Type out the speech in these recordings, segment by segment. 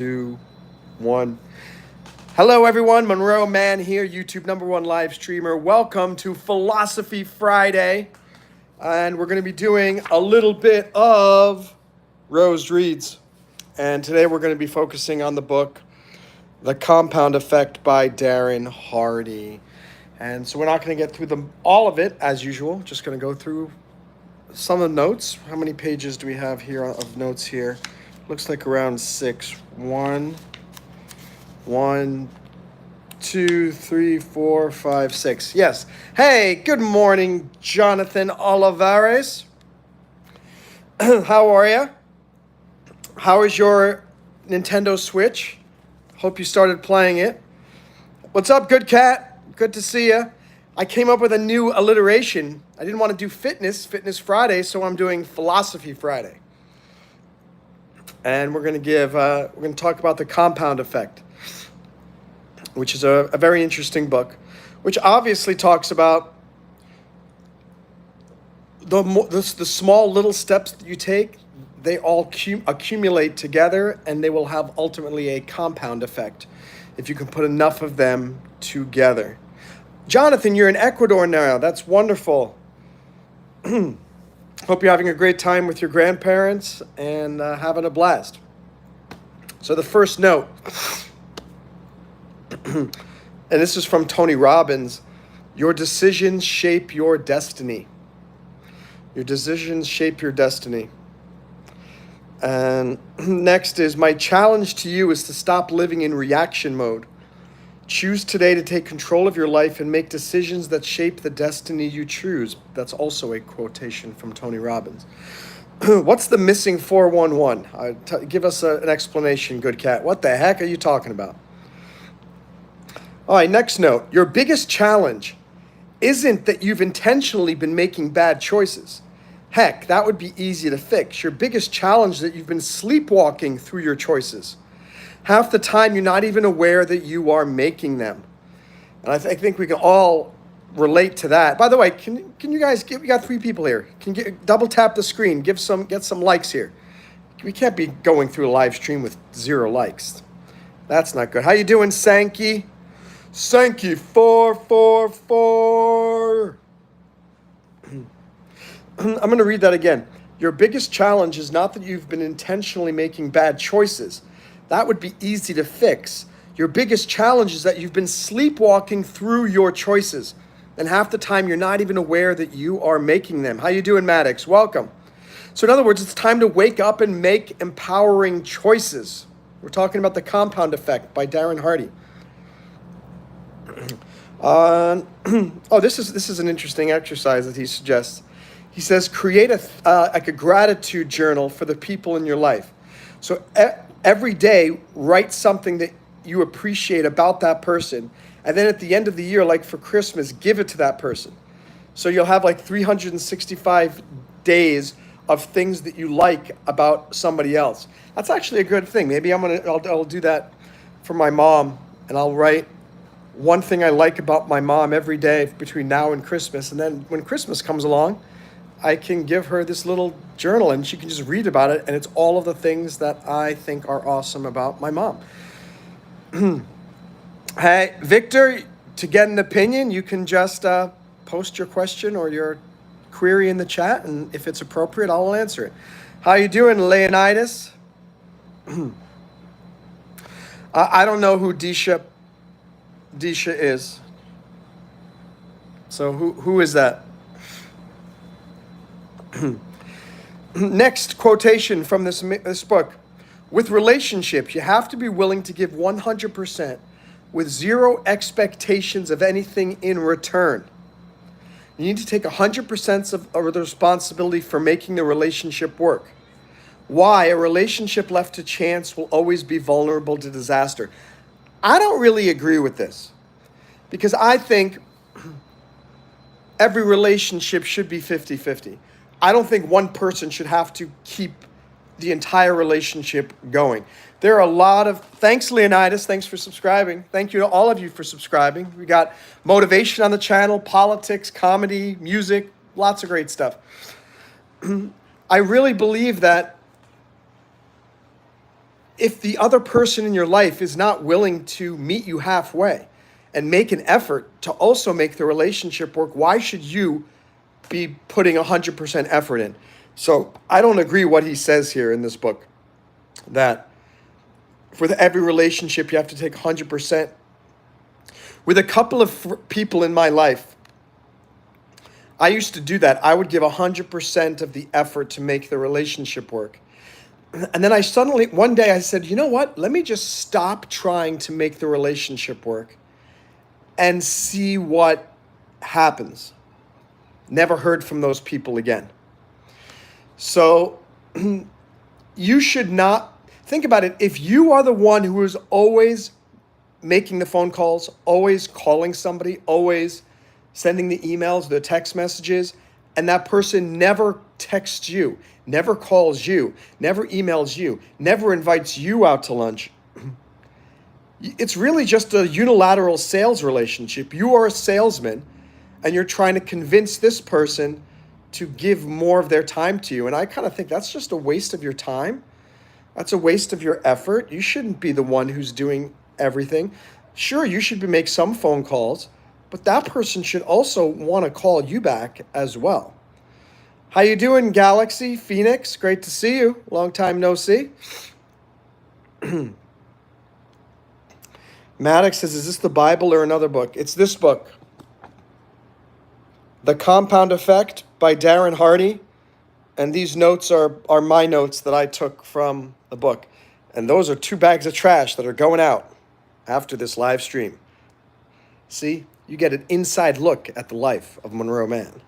2, 1. Hello, everyone. Monroe Mann here, YouTube #1 live streamer. Welcome to Philosophy Friday. And we're going to be doing a little bit of Rose Reads. And today we're going to be focusing on the book, The Compound Effect by Darren Hardy. And so we're not going to get through all of it as usual. Just going to go through some of the notes. How many pages do we have here of notes here? Looks like around 6. 1, 2, 3, 4, 5, 6. Yes. Hey, good morning, Jonathan Olivares. How are you? How is your Nintendo Switch? Hope you started playing it. What's up, good cat? Good to see you. I came up with a new alliteration. I didn't want to do Fitness Friday, so I'm doing Philosophy Friday. And we're going to talk about the compound effect, which is a very interesting book, which obviously talks about the small little steps that you take. They all accumulate together, and they will have ultimately a compound effect if you can put enough of them together. Jonathan, you're in Ecuador now. That's wonderful. Hope you're having a great time with your grandparents and having a blast. So the first note, and this is from Tony Robbins, your decisions shape your destiny. Your decisions shape your destiny. And next is, my challenge to you is to stop living in reaction mode. Choose today to take control of your life and make decisions that shape the destiny you choose. That's also a quotation from Tony Robbins. What's the missing 411? Give us an explanation, good cat. What the heck are you talking about? All right, next note. Your biggest challenge isn't that you've intentionally been making bad choices. Heck, that would be easy to fix. Your biggest challenge is that you've been sleepwalking through your choices. Half the time, you're not even aware that you are making them. And I think we can all relate to that. By the way, can you guys we got 3 people here. Double tap the screen, get some likes here. We can't be going through a live stream with 0 likes. That's not good. How you doing, Sankey? Sankey 444. I'm going to read that again. Your biggest challenge is not that you've been intentionally making bad choices. That would be easy to fix. Your biggest challenge is that you've been sleepwalking through your choices. And half the time, you're not even aware that you are making them. How you doing, Maddox? Welcome. So in other words, it's time to wake up and make empowering choices. We're talking about the compound effect by Darren Hardy. This is an interesting exercise that he suggests. He says, create a gratitude journal for the people in your life. So every day, write something that you appreciate about that person. And then at the end of the year, like for Christmas, give it to that person. So you'll have like 365 days of things that you like about somebody else. That's actually a good thing. Maybe I'll do that for my mom, and I'll write one thing I like about my mom every day between now and Christmas. And then when Christmas comes along, I can give her this little journal and she can just read about it. And it's all of the things that I think are awesome about my mom. Hey, Victor, to get an opinion, you can just post your question or your query in the chat. And if it's appropriate, I'll answer it. How you doing, Leonidas? I don't know who Disha is. So who is that? Next quotation from this book. With relationships, you have to be willing to give 100% with 0 expectations of anything in return. You need to take 100% of the responsibility for making the relationship work. Why? A relationship left to chance will always be vulnerable to disaster. I don't really agree with this, because I think every relationship should be 50-50. I don't think one person should have to keep the entire relationship going. There are a lot of, thanks Leonidas, thanks for subscribing. Thank you to all of you for subscribing. We got motivation on the channel, politics, comedy, music, lots of great stuff. I really believe that if the other person in your life is not willing to meet you halfway and make an effort to also make the relationship work, why should you be putting 100% effort in? So I don't agree what he says here in this book, that for every relationship you have to take 100%. With a couple of people in my life, I used to do that. I would give 100% of the effort to make the relationship work. And then one day I said, you know what? Let me just stop trying to make the relationship work and see what happens. Never heard from those people again. So you should not think about it. If you are the one who is always making the phone calls, always calling somebody, always sending the emails, the text messages, and that person never texts you, never calls you, never emails you, never invites you out to lunch, it's really just a unilateral sales relationship. You are a salesman, and you're trying to convince this person to give more of their time to you. And I kind of think that's just a waste of your time. That's a waste of your effort. You shouldn't be the one who's doing everything. Sure, you should make some phone calls, but that person should also want to call you back as well. How you doing, Galaxy? Phoenix, great to see you. Long time no see. Maddox says, is this the Bible or another book? It's this book. The Compound Effect by Darren Hardy. And these notes are my notes that I took from the book. And those are 2 bags of trash that are going out after this live stream. See, you get an inside look at the life of Monroe Mann.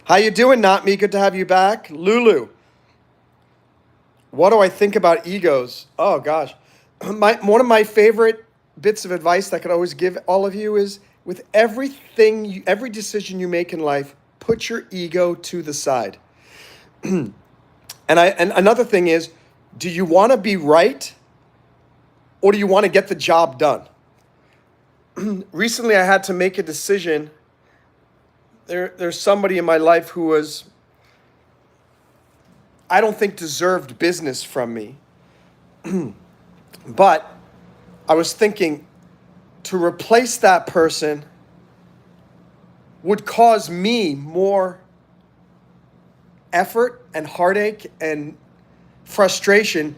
How you doing, Not Me? Good to have you back. Lulu, what do I think about egos? Oh, gosh. One of my favorite bits of advice that I could always give all of you is, with every decision you make in life, put your ego to the side. And another thing is, do you want to be right, or do you want to get the job done? Recently, I had to make a decision. There's somebody in my life who was, I don't think, deserved business from me. But I was thinking, to replace that person would cause me more effort and heartache and frustration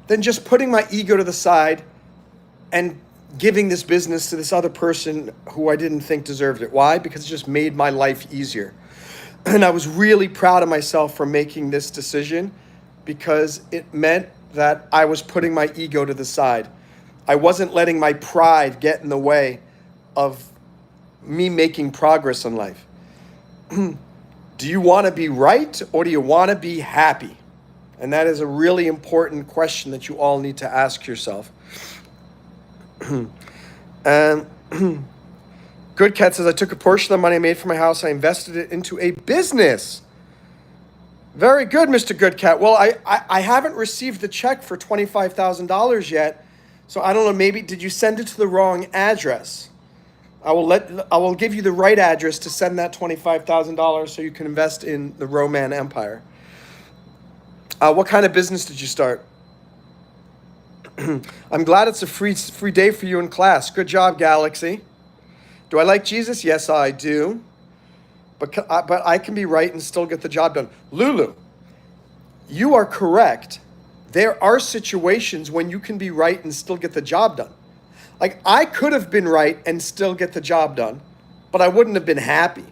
than just putting my ego to the side and giving this business to this other person who I didn't think deserved it. Why? Because it just made my life easier. And I was really proud of myself for making this decision, because it meant that I was putting my ego to the side. I wasn't letting my pride get in the way of me making progress in life. Do you want to be right, or do you want to be happy? And that is a really important question that you all need to ask yourself. And Good Cat says, I took a portion of the money I made from my house, I invested it into a business. Very good, Mr. Good Cat. Well, I haven't received the check for $25,000 yet, so I don't know, maybe did you send it to the wrong address? I will give you the right address to send that $25,000 so you can invest in the Roman Empire. What kind of business did you start? I'm glad it's a free day for you in class. Good job, Galaxy. Do I like Jesus? Yes, I do. But I can be right and still get the job done. Lulu, you are correct. There are situations when you can be right and still get the job done. Like, I could have been right and still get the job done, but I wouldn't have been happy.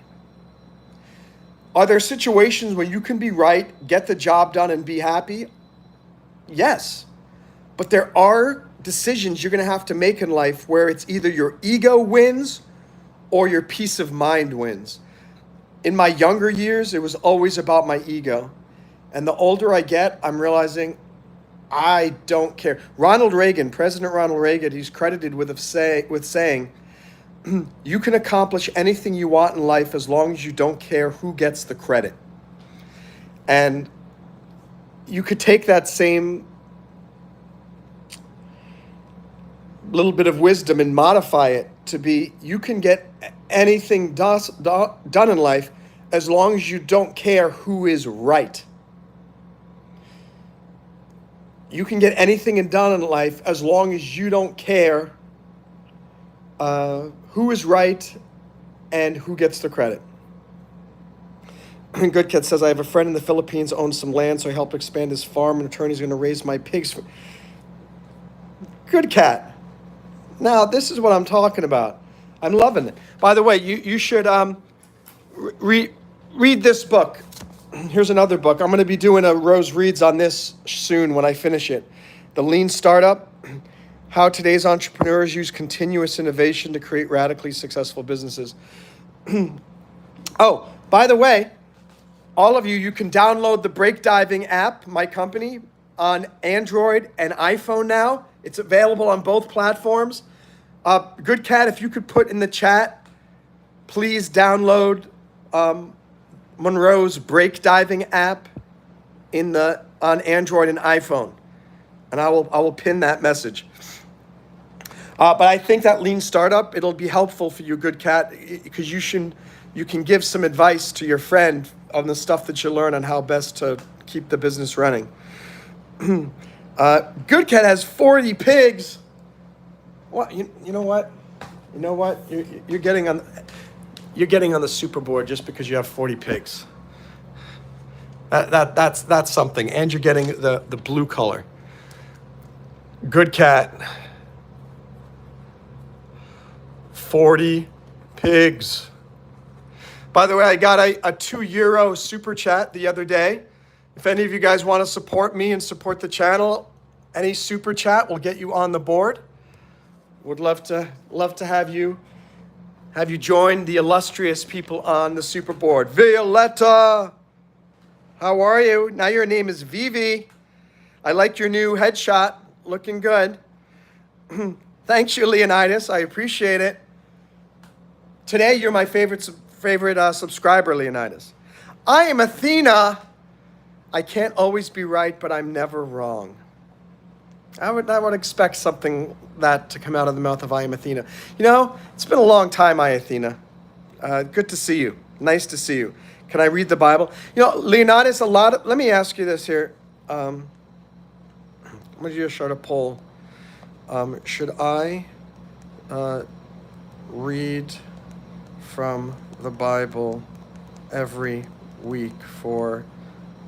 Are there situations where you can be right, get the job done, and be happy? Yes. But there are decisions you're going to have to make in life where it's either your ego wins or your peace of mind wins. In my younger years, it was always about my ego. And the older I get, I'm realizing I don't care. President Ronald Reagan, he's credited with saying, you can accomplish anything you want in life as long as you don't care who gets the credit. And you could take that same little bit of wisdom and modify it to be, you can get anything done in life as long as you don't care who is right. You can get anything done in life as long as you don't care who is right and who gets the credit. Good Cat says, I have a friend in the Philippines owns some land, so I help expand his farm. An attorney's going to raise my pigs. Good Cat. Now, this is what I'm talking about. I'm loving it. By the way, you should read this book. Here's another book. I'm going to be doing a Rose Reads on this soon when I finish it. The Lean Startup, How Today's Entrepreneurs Use Continuous Innovation to Create Radically Successful Businesses. Oh, by the way, all of you, you can download the Break Diving app, my company, on Android and iPhone now. It's available on both platforms. Good Cat, if you could put in the chat, please download Monroe's Break Diving app on Android and iPhone, and I will pin that message. But I think that Lean Startup, it'll be helpful for you, Good Cat, because you can give some advice to your friend on the stuff that you learn on how best to keep the business running. Good Cat has 40 pigs. What you know what? You know what? You're getting on the super board just because you have 40 pigs. That's something, and you're getting the blue color. Good Cat. 40 pigs. By the way, I got a €2 super chat the other day. If any of you guys want to support me and support the channel, any super chat will get you on the board. Would love to have you join the illustrious people on the super board. Violetta, how are you? Now your name is Vivi. I like your new headshot. Looking good. Thanks you, Leonidas. I appreciate it. Today you're my favorite subscriber, Leonidas. I am Athena. I can't always be right, but I'm never wrong. I would expect something that to come out of the mouth of I am Athena. You know, it's been a long time, I Athena. Good to see you. Nice to see you. Can I read the Bible? You know, Leonidas, let me ask you this here. I'm going to just start a poll. Should I read from the Bible every week for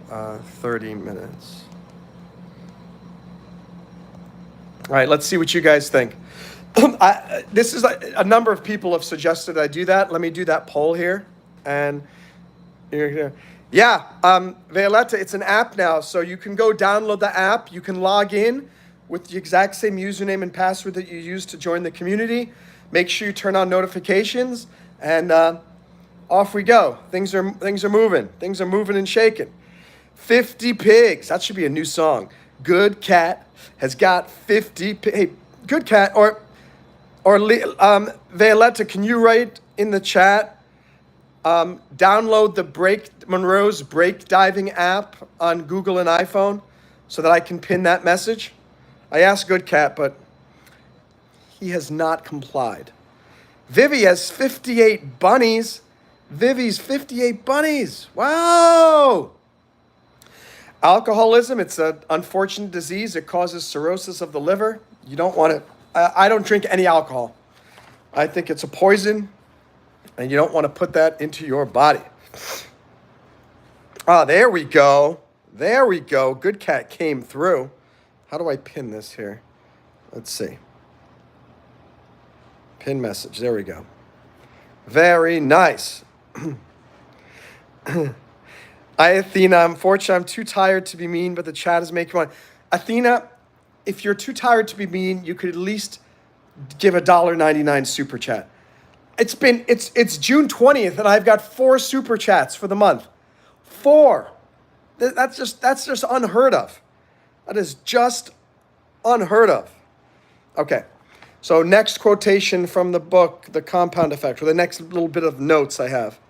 30 minutes? All right, let's see what you guys think. This is a number of people have suggested I do that. Let me do that poll here. And Violetta, it's an app now, so you can go download the app. You can log in with the exact same username and password that you used to join the community. Make sure you turn on notifications, and off we go. Things are moving. Things are moving and shaking. 50 pigs. That should be a new song. Good Cat has got 50 pigs. Hey, Good Cat, or Violetta, can you write in the chat, download the Monroe's Break Diving app on Google and iPhone so that I can pin that message? I asked Good Cat, but he has not complied. Vivi has 58 bunnies. Vivi's 58 bunnies. Wow. Alcoholism, it's an unfortunate disease. It causes cirrhosis of the liver. You don't want to, I don't drink any alcohol. I think it's a poison, and you don't want to put that into your body. There we go. There we go. Good Cat came through. How do I pin this here? Let's see. Pin message. There we go. Very nice. Athena, unfortunately, I'm too tired to be mean, but the chat is making one. Athena, if you're too tired to be mean, you could at least give $1.99 super chat. It's June 20th, and I've got 4 super chats for the month. 4. That's just unheard of. That is just unheard of. Okay. So next quotation from the book, The Compound Effect, or the next little bit of notes I have.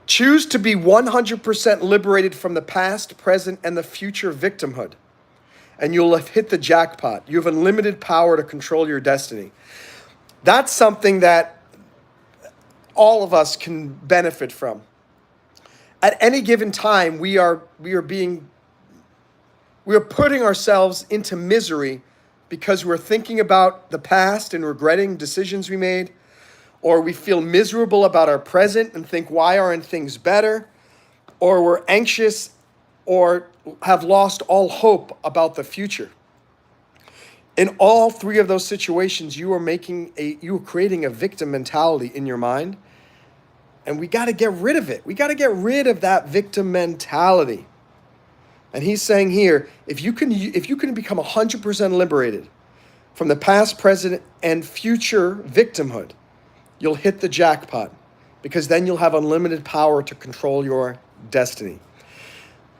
Choose to be 100% liberated from the past, present, and the future victimhood, and you'll have hit the jackpot. You have unlimited power to control your destiny. That's something that all of us can benefit from. At any given time, we are being We're putting ourselves into misery because we're thinking about the past and regretting decisions we made, or we feel miserable about our present and think, why aren't things better? Or we're anxious or have lost all hope about the future. In all three of those situations, you are creating a victim mentality in your mind, and we got to get rid of it. We got to get rid of that victim mentality. And he's saying here, if you can become 100% liberated from the past, present, and future victimhood, you'll hit the jackpot, because then you'll have unlimited power to control your destiny.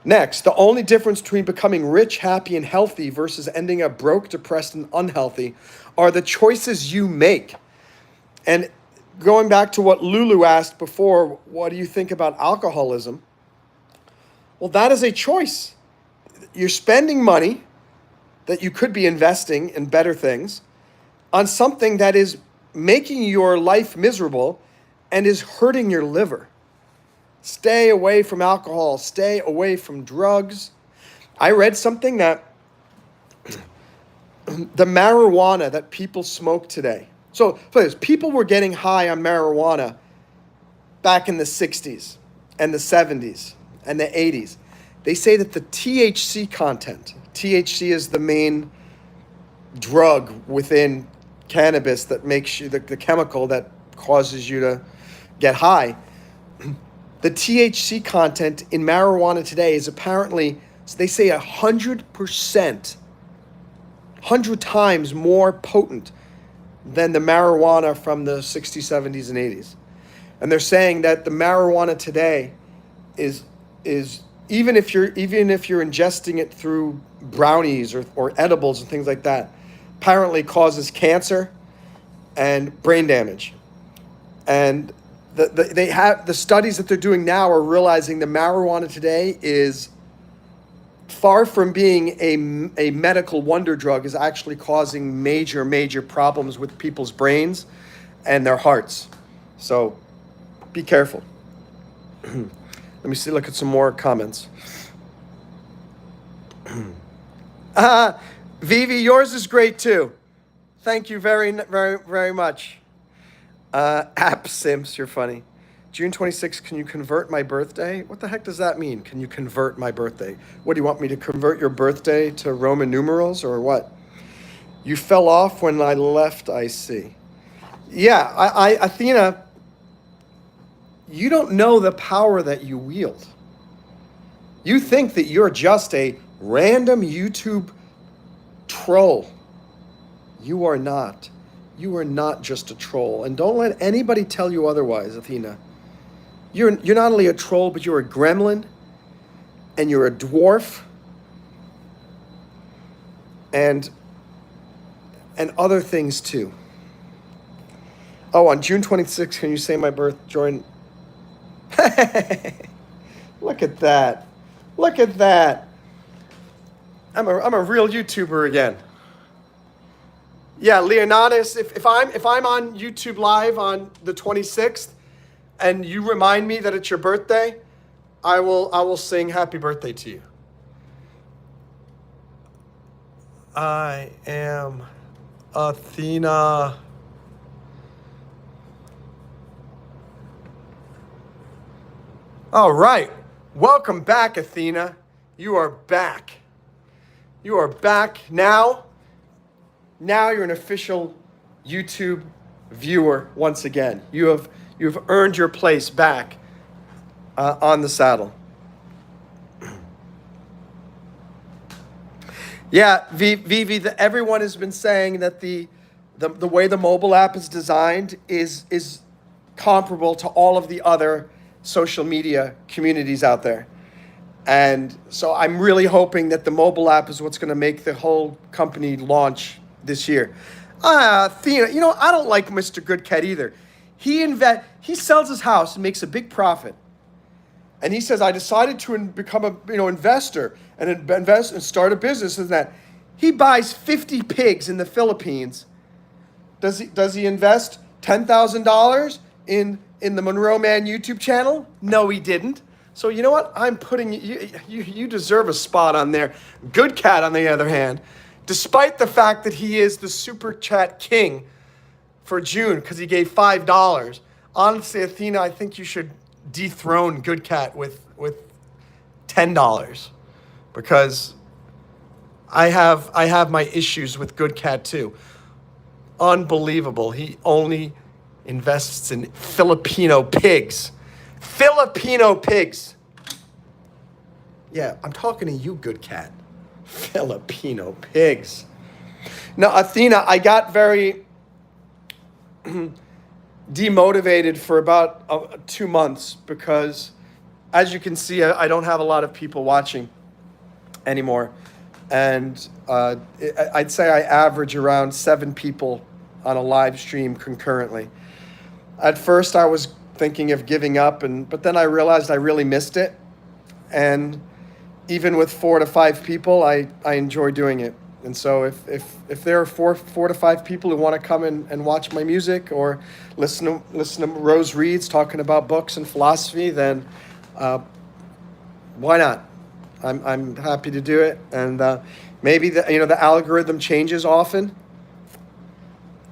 Next, the only difference between becoming rich, happy, and healthy versus ending up broke, depressed, and unhealthy are the choices you make. And going back to what Lulu asked before, what do you think about alcoholism? Well, that is a choice. You're spending money that you could be investing in better things on something that is making your life miserable and is hurting your liver. Stay away from alcohol. Stay away from drugs. I read something that the marijuana that people smoke today. So people were getting high on marijuana back in the 60s and the 70s and the 80s. They say that the THC content, THC is the main drug within cannabis that makes you, the chemical that causes you to get high. The THC content in marijuana today is apparently, they say 100%, 100 times more potent than the marijuana from the 60s, 70s, and 80s. And they're saying that the marijuana today is even if you're ingesting it through brownies or edibles and things like that, apparently causes cancer and brain damage. And they have the studies that they're doing now are realizing the marijuana today is far from being a medical wonder drug, is actually causing major problems with people's brains and their hearts. So be careful. Let me see, look at some more comments. Vivi, yours is great too. Thank you very much. App Simps, you're funny. June 26th, can you convert my birthday? What the heck does that mean? Can you convert my birthday? What, do you want me to convert your birthday to Roman numerals or what? You fell off when I left, I see. Yeah, Athena, you don't know the power that you wield. You think that you're just a random YouTube troll. You are not. You are not just a troll. And don't let anybody tell you otherwise, Athena. You're not only a troll, but you're a gremlin, and you're a dwarf, and other things too. Oh, on June 26th, can you say my birth? Join. Look at that. Look at that. I'm a real YouTuber again. Yeah, Leonidas, if I'm on YouTube Live on the 26th and you remind me that it's your birthday, I will sing happy birthday to you. I am Athena. All right. Welcome back, Athena. You are back. You are back now. Now you're an official YouTube viewer once again. You've earned your place back on the saddle. Yeah, Vivi, everyone has been saying that the way the mobile app is designed is comparable to all of the other social media communities out there. And so I'm really hoping that the mobile app is what's going to make the whole company launch this year. Athena, I don't like Mr. Goodcat either. He sells his house and makes a big profit. And he says, I decided to become a investor and invest and start a business and that. He buys 50 pigs in the Philippines. Does he invest $10,000 in the Monroe Mann YouTube channel? No, he didn't. So you know what? I'm putting you deserve a spot on there. Good Cat, on the other hand, despite the fact that he is the super chat king for June because he gave $5. Honestly, Athena, I think you should dethrone Good Cat with $10 because I have my issues with Good Cat too. Unbelievable. He only invests in Filipino pigs. Filipino pigs. Yeah, I'm talking to you, Good Cat. Filipino pigs. Now, Athena, I got very demotivated for about 2 months because, as you can see, I don't have a lot of people watching anymore. And I'd say I average around 7 people on a live stream concurrently. At first, I was thinking of giving up, but then I realized I really missed it. And even with 4 to 5 people, I enjoy doing it. And so if there are four to five people who want to come and watch my music or listen to Rose Reed's talking about books and philosophy, then why not? I'm happy to do it. And maybe the algorithm changes often.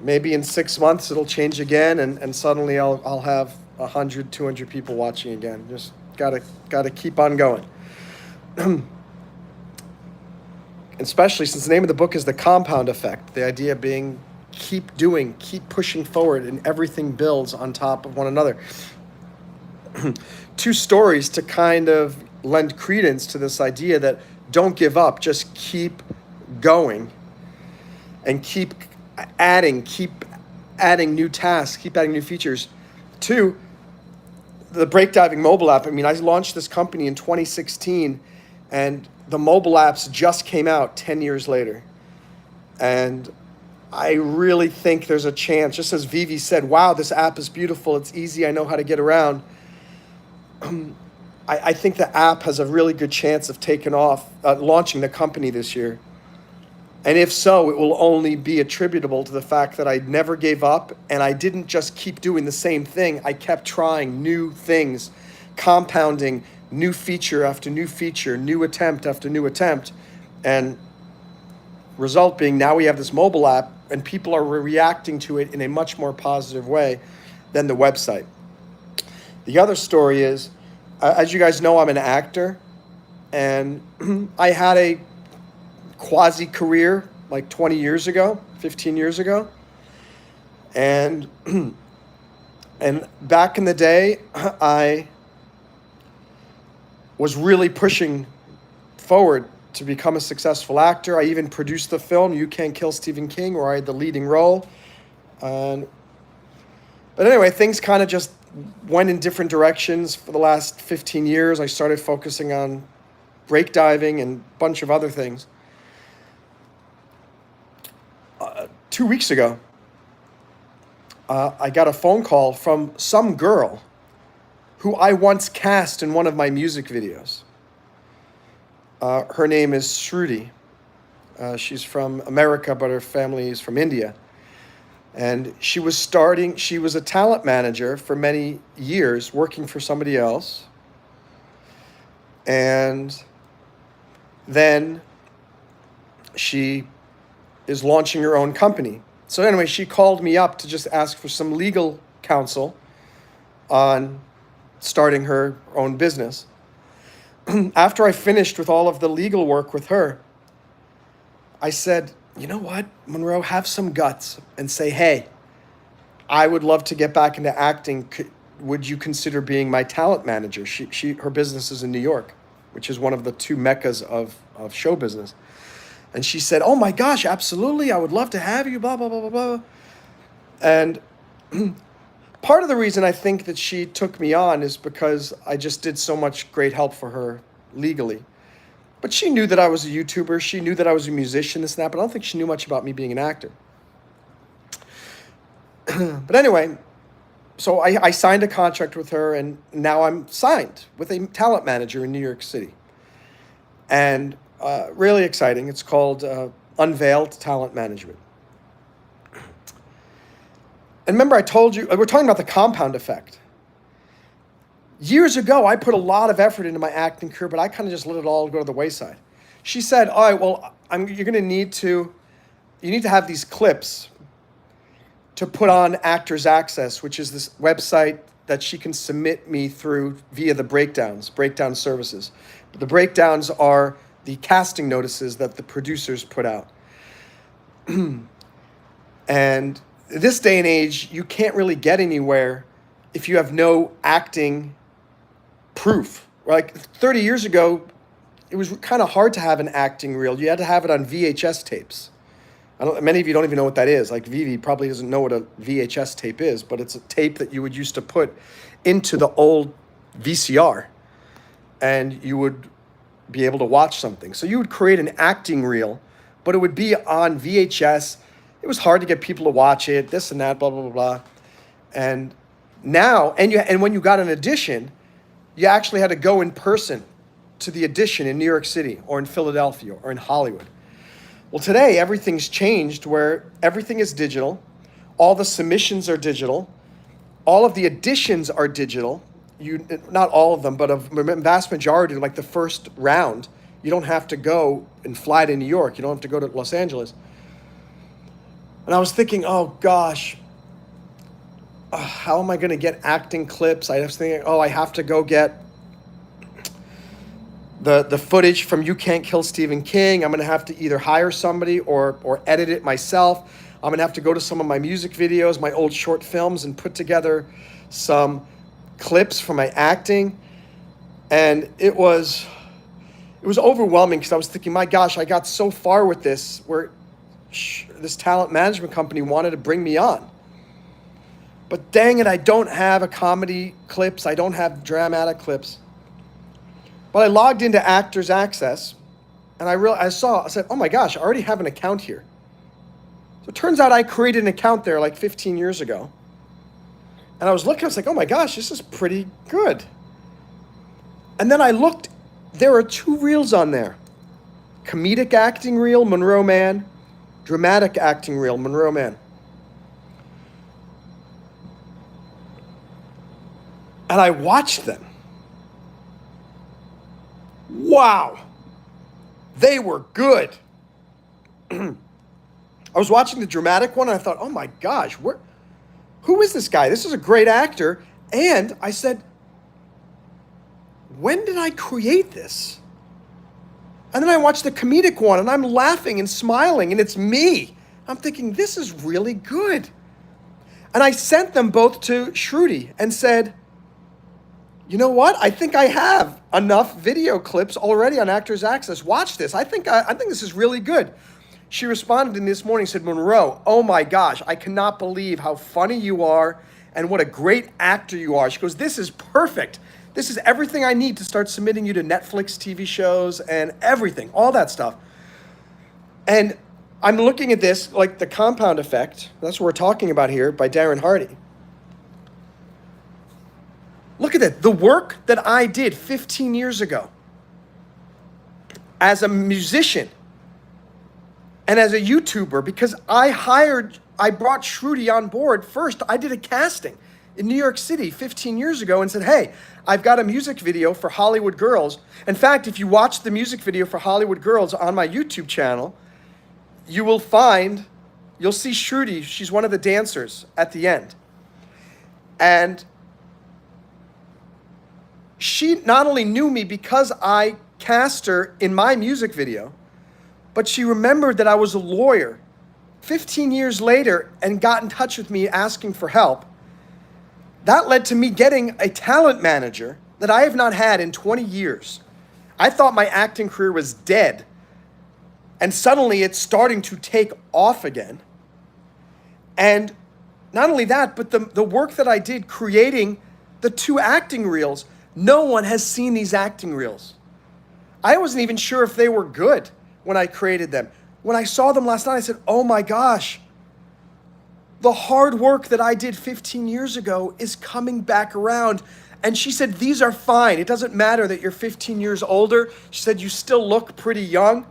Maybe in 6 months it'll change again, and suddenly I'll have 100, 200 people watching again. Just gotta keep on going. Especially since the name of the book is The Compound Effect. The idea being keep doing, keep pushing forward, and everything builds on top of one another. 2 stories to kind of lend credence to this idea that don't give up, just keep going and keep adding new tasks, keep adding new features. 2, the breakdiving mobile app. I mean, I launched this company in 2016, and the mobile apps just came out 10 years later. And I really think there's a chance, just as Vivi said, wow, this app is beautiful, it's easy, I know how to get around. I think the app has a really good chance of taking off, launching the company this year. And if so, it will only be attributable to the fact that I never gave up and I didn't just keep doing the same thing. I kept trying new things, compounding new feature after new feature, new attempt after new attempt. And result being now we have this mobile app and people are reacting to it in a much more positive way than the website. The other story is, as you guys know, I'm an actor, and I had a quasi-career like 20 years ago, 15 years ago. And back in the day, I was really pushing forward to become a successful actor. I even produced the film You Can't Kill Stephen King, where I had the leading role. But anyway, things kind of just went in different directions for the last 15 years. I started focusing on breakdiving and a bunch of other things. 2 weeks ago, I got a phone call from some girl who I once cast in one of my music videos. Her name is Shruti. She's from America, but her family is from India. And she was a talent manager for many years, working for somebody else. And then she is launching her own company. So anyway, she called me up to just ask for some legal counsel on starting her own business. After I finished with all of the legal work with her, I said, you know what, Monroe, have some guts and say, hey, I would love to get back into acting. Would you consider being my talent manager? Her business is in New York, which is one of the 2 meccas of show business. And she said, oh my gosh, absolutely, I would love to have you, blah, blah, blah, blah, blah. And part of the reason I think that she took me on is because I just did so much great help for her legally. But she knew that I was a YouTuber. She knew that I was a musician, this and that, but I don't think she knew much about me being an actor. But anyway, so I signed a contract with her, and now I'm signed with a talent manager in New York City. And really exciting. It's called Unveiled Talent Management. And remember I told you, we're talking about the compound effect. Years ago, I put a lot of effort into my acting career, but I kind of just let it all go to the wayside. She said, all right, well, you're going to you need to have these clips to put on Actors Access, which is this website that she can submit me through via the breakdown services. The breakdowns are the casting notices that the producers put out. And this day and age, you can't really get anywhere if you have no acting proof. Like 30 years ago, it was kind of hard to have an acting reel. You had to have it on VHS tapes. Many of you don't even know what that is. Like Vivi probably doesn't know what a VHS tape is, but it's a tape that you would used to put into the old VCR, and you would be able to watch something. So you would create an acting reel, but it would be on VHS. It was hard to get people to watch it, this and that, blah, blah, blah, blah. And now, and when you got an audition, you actually had to go in person to the audition in New York City or in Philadelphia or in Hollywood. Well, today, everything's changed where everything is digital. All the submissions are digital. All of the auditions are digital. Not all of them, but a vast majority, like the first round, you don't have to go and fly to New York. You don't have to go to Los Angeles. And I was thinking, oh gosh, how am I going to get acting clips? I was thinking, I have to go get the footage from You Can't Kill Stephen King. I'm going to have to either hire somebody or edit it myself. I'm going to have to go to some of my music videos, my old short films, and put together some clips for my acting. And it was overwhelming because I was thinking, my gosh, I got so far with this where this talent management company wanted to bring me on. But dang it, I don't have a comedy clips. I don't have dramatic clips. But I logged into Actors Access, and I said, oh my gosh, I already have an account here. So it turns out I created an account there like 15 years ago. And I was like, oh my gosh, this is pretty good. And then I looked, there are 2 reels on there. Comedic acting reel, Monroe Mann. Dramatic acting reel, Monroe Mann. And I watched them. Wow, they were good. I was watching the dramatic one and I thought, oh my gosh, who is this guy? This is a great actor. And I said, when did I create this? And then I watched the comedic one and I'm laughing and smiling and it's me. I'm thinking, this is really good. And I sent them both to Shruti and said, you know what? I think I have enough video clips already on Actors Access. Watch this. I think this is really good. She responded to me this morning, said, Monroe, oh my gosh, I cannot believe how funny you are and what a great actor you are. She goes, this is perfect. This is everything I need to start submitting you to Netflix TV shows and everything, all that stuff. And I'm looking at this like The Compound Effect. That's what we're talking about here by Darren Hardy. Look at that. The work that I did 15 years ago as a musician and as a YouTuber, because I brought Shruti on board first. I did a casting in New York City 15 years ago and said, hey, I've got a music video for Hollywood Girls. In fact, if you watch the music video for Hollywood Girls on my YouTube channel, you'll see Shruti. She's one of the dancers at the end. And she not only knew me because I cast her in my music video, but she remembered that I was a lawyer 15 years later and got in touch with me asking for help. That led to me getting a talent manager that I have not had in 20 years. I thought my acting career was dead, and suddenly it's starting to take off again. And not only that, but the work that I did creating the 2 acting reels, no one has seen these acting reels. I wasn't even sure if they were good when I created them. When I saw them last night, I said, oh my gosh, the hard work that I did 15 years ago is coming back around. And she said, these are fine. It doesn't matter that you're 15 years older. She said, you still look pretty young.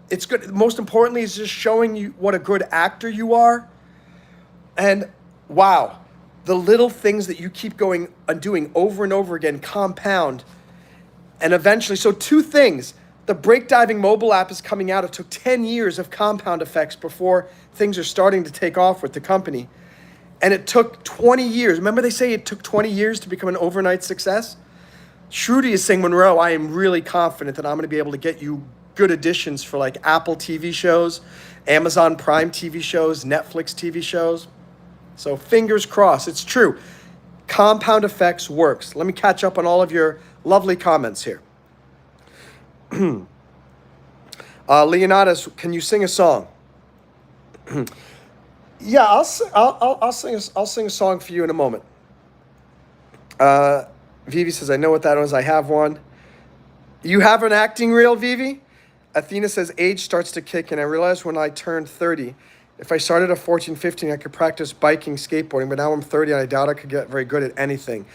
It's good. Most importantly, it's just showing you what a good actor you are. And wow, The little things that you keep going and doing over and over again compound. And eventually, so two things. The brake diving mobile app is coming out. It took 10 years of compound effects before things are starting to take off with the company. And it took 20 years. Remember they say it took 20 years to become an overnight success? Shruti is saying, Monroe, I am really confident that I'm going to be able to get you good additions for like Apple TV shows, Amazon Prime TV shows, Netflix TV shows. So fingers crossed. It's true. Compound effects works. Let me catch up on all of your lovely comments here. Leonidas, can you sing a song? Yeah, I'll sing a song for you in a moment. Vivi says, I know what that is. I have one. You have an acting reel, Vivi? Athena says, age starts to kick in. I realized when I turned 30, if I started at 14, 15, I could practice biking, skateboarding, but now I'm 30 and I doubt I could get very good at anything.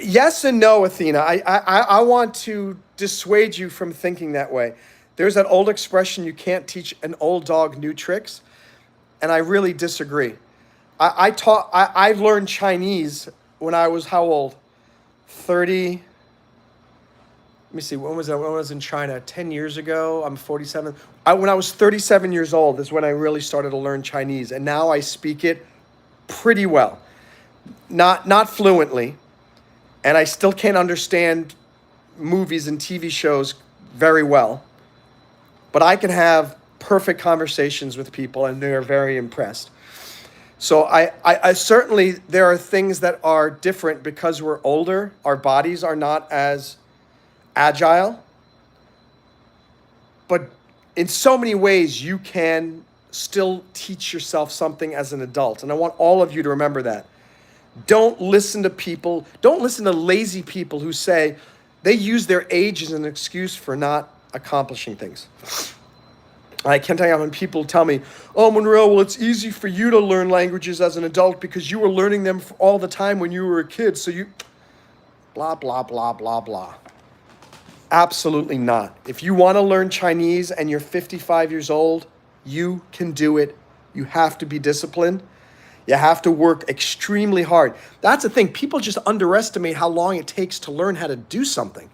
Yes and no, Athena. I want to dissuade you from thinking that way. There's that old expression, you can't teach an old dog new tricks, and I really disagree. I learned Chinese when I was how old? 30. Let me see, when was that? When I was in China? 10 years ago. I'm 47. When I was 37 years old is when I really started to learn Chinese, and now I speak it pretty well. Not fluently, and I still can't understand movies and TV shows very well, but I can have perfect conversations with people, and they're very impressed. So I certainly, there are things that are different because we're older. Our bodies are not as agile, but in so many ways you can still teach yourself something as an adult. And I want all of you to remember that. Don't listen to people, don't listen to lazy people who say they use their age as an excuse for not accomplishing things. I can't tell you how many people tell me, oh, Monroe, well, it's easy for you to learn languages as an adult because you were learning them all the time when you were a kid. So you, blah, blah, blah, blah, blah. Absolutely not. If you want to learn Chinese and you're 55 years old, you can do it. You have to be disciplined. You have to work extremely hard. That's the thing. People just underestimate how long it takes to learn how to do something.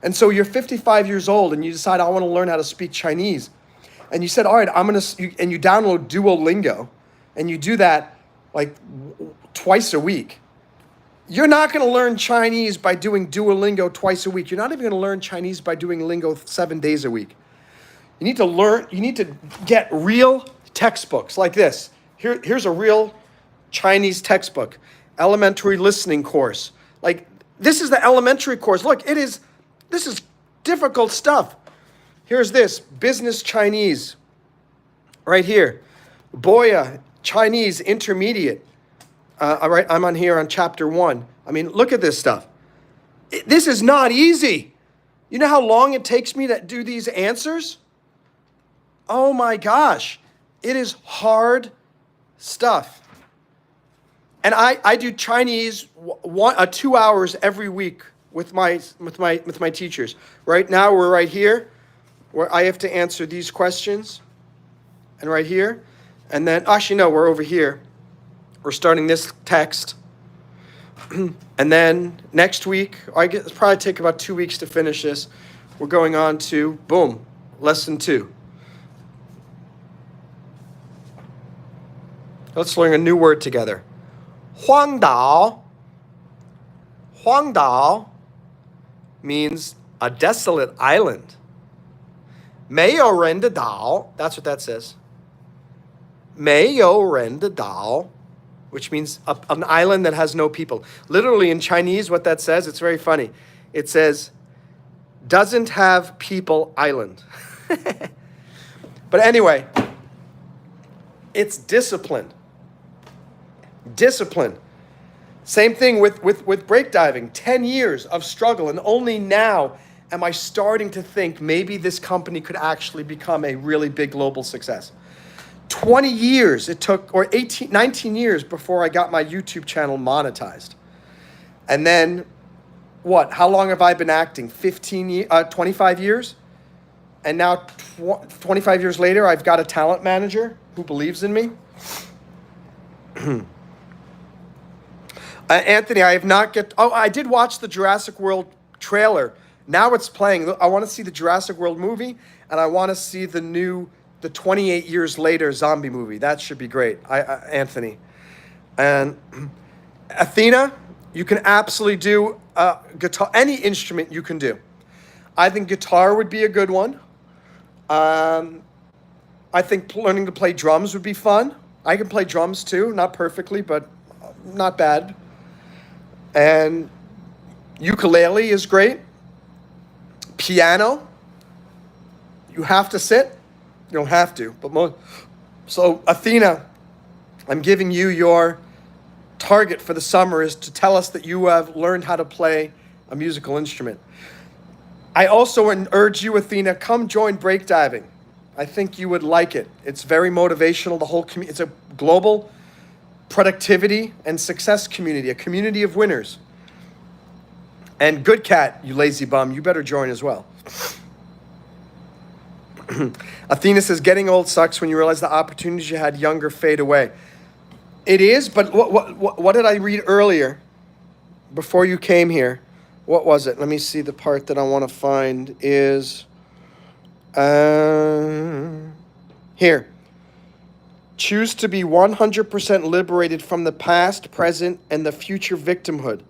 And so you're 55 years old and you decide, I want to learn how to speak Chinese. And you said, all right, and you download Duolingo and you do that like twice a week. You're not going to learn Chinese by doing Duolingo twice a week. You're not even going to learn Chinese by doing Lingo 7 days a week. You need to get real textbooks like this. Here's a real Chinese textbook, elementary listening course. Like, this is the elementary course. Look, this is difficult stuff. Here's this, business Chinese, right here. Boya, Chinese intermediate. All right, I'm on here on chapter 1. I mean, look at this stuff. This is not easy. You know how long it takes me to do these answers? Oh my gosh, it is hard stuff. And I do Chinese 2 hours every week with my teachers. Right now we're right here where I have to answer these questions, and right here, and then actually no, we're over here. We're starting this text, and then next week, it's probably take about 2 weeks to finish this. We're going on to, boom, lesson 2. Let's learn a new word together. 荒岛. 荒岛 means a desolate island. 没有人的岛, that's what that says. 没有人的岛, which means an island that has no people. Literally in Chinese, what that says, it's very funny. It says, doesn't have people island. But anyway, it's discipline. Discipline. Same thing with brake diving. 10 years of struggle, and only now am I starting to think maybe this company could actually become a really big global success. 20 years it took, or 19 years before I got my YouTube channel monetized. And then, what? How long have I been acting? 25 years? And now 25 years later, I've got a talent manager who believes in me. Anthony, I have not get. Oh, I did watch the Jurassic World trailer. Now it's playing. I want to see the Jurassic World movie, and I want to see the 28 years later zombie movie. That should be great. Anthony, and Athena, you can absolutely do guitar. Any instrument you can do. I think guitar would be a good one. I think learning to play drums would be fun. I can play drums too, not perfectly, but not bad. And ukulele is great. Piano, you have to sit. You don't have to, but so Athena, I'm giving you your target for the summer is to tell us that you have learned how to play a musical instrument. I also urge you, Athena, come join breakdiving. I think you would like it. It's very motivational. The whole it's a global productivity and success community, a community of winners. And Good Cat, you lazy bum, you better join as well. Athena says, getting old sucks when you realize the opportunities you had younger fade away. It is, but what did I read earlier before you came here? What was it? Let me see. The part that I want to find is here. Choose to be 100% liberated from the past, present, and the future victimhood,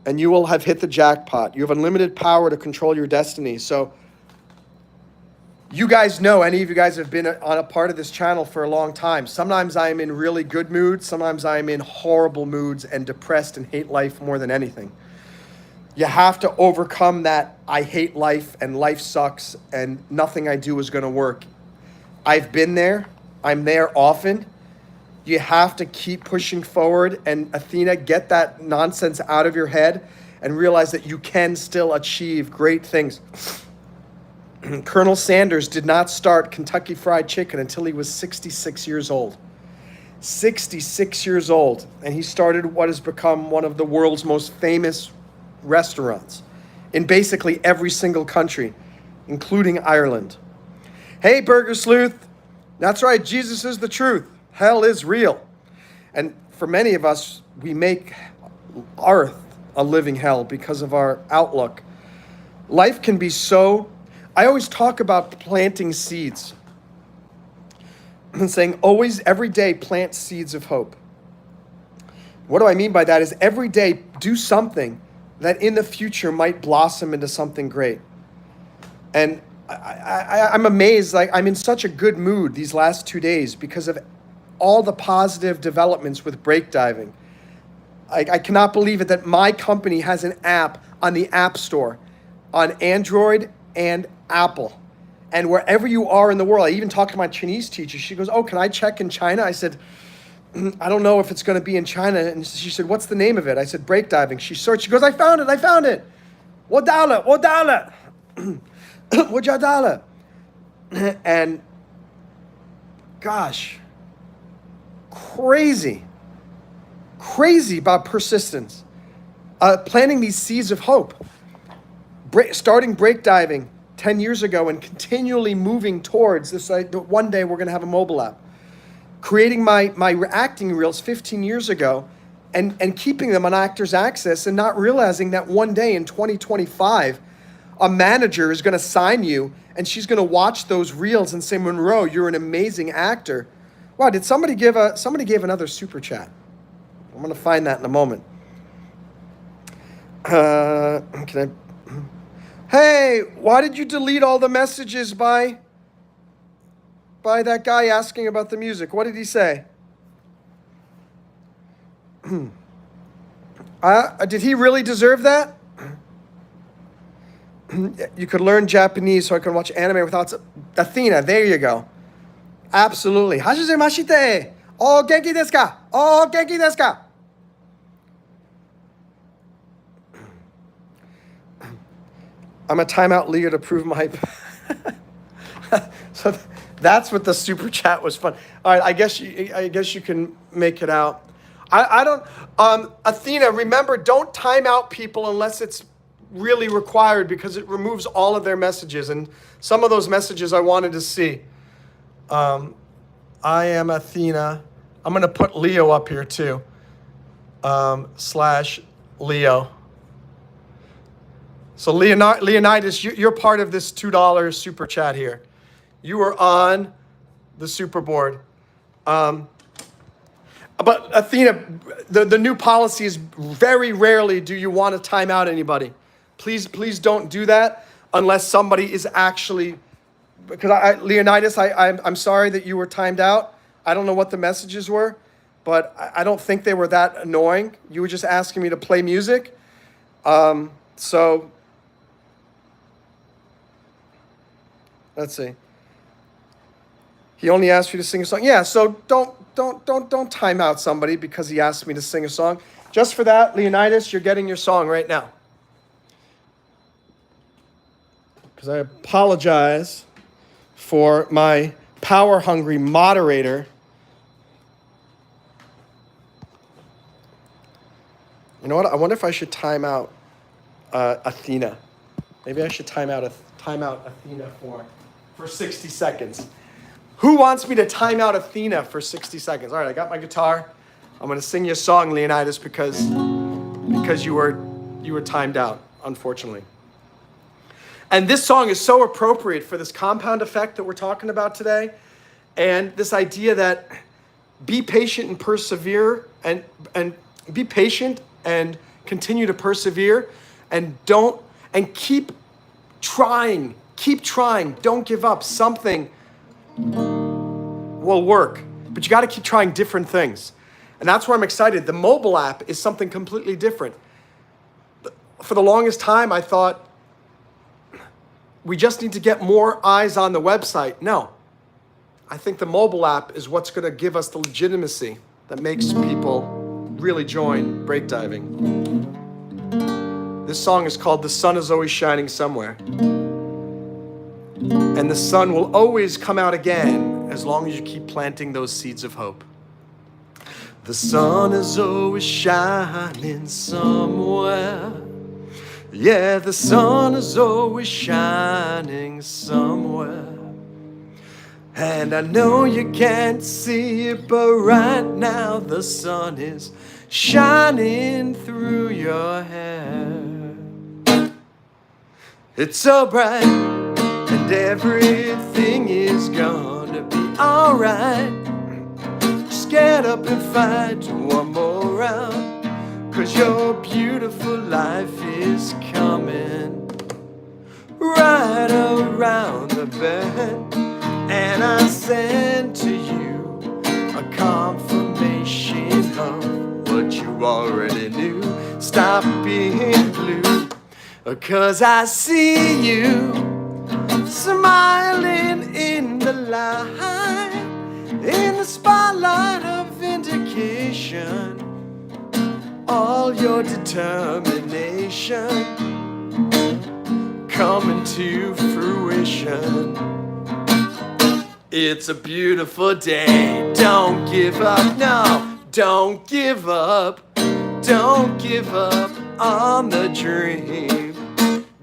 and you will have hit the jackpot. You have unlimited power to control your destiny. So you guys know, any of you guys have been on a part of this channel for a long time. Sometimes I'm in really good moods. Sometimes I'm in horrible moods and depressed and hate life more than anything. You have to overcome that I hate life and life sucks and nothing I do is going to work. I've been there. I'm there often. You have to keep pushing forward. And Athena, get that nonsense out of your head and realize that you can still achieve great things. Colonel Sanders did not start Kentucky Fried Chicken until he was 66 years old. 66 years old. And he started what has become one of the world's most famous restaurants in basically every single country, including Ireland. Hey, Burger Sleuth. That's right. Jesus is the truth. Hell is real. And for many of us, we make earth a living hell because of our outlook. Life can be so... I always talk about planting seeds and saying always, every day, plant seeds of hope. What do I mean by that is every day do something that in the future might blossom into something great. And I'm amazed, like I'm in such a good mood these last 2 days because of all the positive developments with breakdiving. I cannot believe it that my company has an app on the App Store on Android and Apple. And wherever you are in the world, I even talked to my Chinese teacher. She goes, oh, can I check in China? I said, I don't know if it's going to be in China. And she said, what's the name of it? I said, breakdiving. She searched. She goes, I found it. Wadala. Wajadala. And gosh, crazy about persistence. Planting these seeds of hope. Starting breakdiving 10 years ago and continually moving towards this. One day we're going to have a mobile app. Creating my acting reels 15 years ago and keeping them on Actors Access and not realizing that one day in 2025, a manager is going to sign you and she's going to watch those reels and say, Monroe, you're an amazing actor. Wow, did somebody gave another super chat? I'm going to find that in a moment. Hey, why did you delete all the messages by that guy asking about the music? What did he say? Did he really deserve that? You could learn Japanese so I can watch anime without... Athena, there you go. Absolutely. Hajimashite. Oh, genki desu ka? Oh, genki desu ka? I'm a timeout leader to prove my... So that's what the super chat was fun. All right, I guess you can make it out. I don't... Athena, remember, don't time out people unless it's really required because it removes all of their messages. And some of those messages I wanted to see. I am Athena. I'm going to put Leo up here too. slash Leo. So Leonidas, you're part of this $2 super chat here. You are on the super board. But Athena, the new policy is very rarely do you want to time out anybody. Please don't do that unless somebody is actually, because Leonidas, I'm sorry that you were timed out. I don't know what the messages were, but I don't think they were that annoying. You were just asking me to play music. So let's see. He only asked you to sing a song. Yeah, so don't time out somebody because he asked me to sing a song. Just for that, Leonidas, you're getting your song right now. Because I apologize for my power-hungry moderator. You know what? I wonder if I should time out Athena. Maybe I should time out Athena for 60 seconds. Who wants me to time out Athena for 60 seconds? All right, I got my guitar. I'm going to sing you a song, Leonidas, because you were timed out, unfortunately. And this song is so appropriate for this compound effect that we're talking about today, and this idea that be patient and persevere, and be patient and continue to persevere, and keep trying. Keep trying. Don't give up. Something will work, but you got to keep trying different things. And that's where I'm excited. The mobile app is something completely different. For the longest time, I thought we just need to get more eyes on the website. No, I think the mobile app is what's going to give us the legitimacy that makes people really join breakdiving. This song is called "The Sun Is Always Shining Somewhere." And the sun will always come out again as long as you keep planting those seeds of hope. The sun is always shining somewhere. Yeah, the sun is always shining somewhere. And I know you can't see it, but right now the sun is shining through your hair. It's so bright, and everything is gonna be alright. Just get up and fight one more round, 'cause your beautiful life is coming right around the bend. And I send to you a confirmation of what you already knew. Stop being blue, 'cause I see you smiling in the light, in the spotlight of vindication. All your determination coming to fruition. It's a beautiful day. Don't give up, no, don't give up. Don't give up on the dream.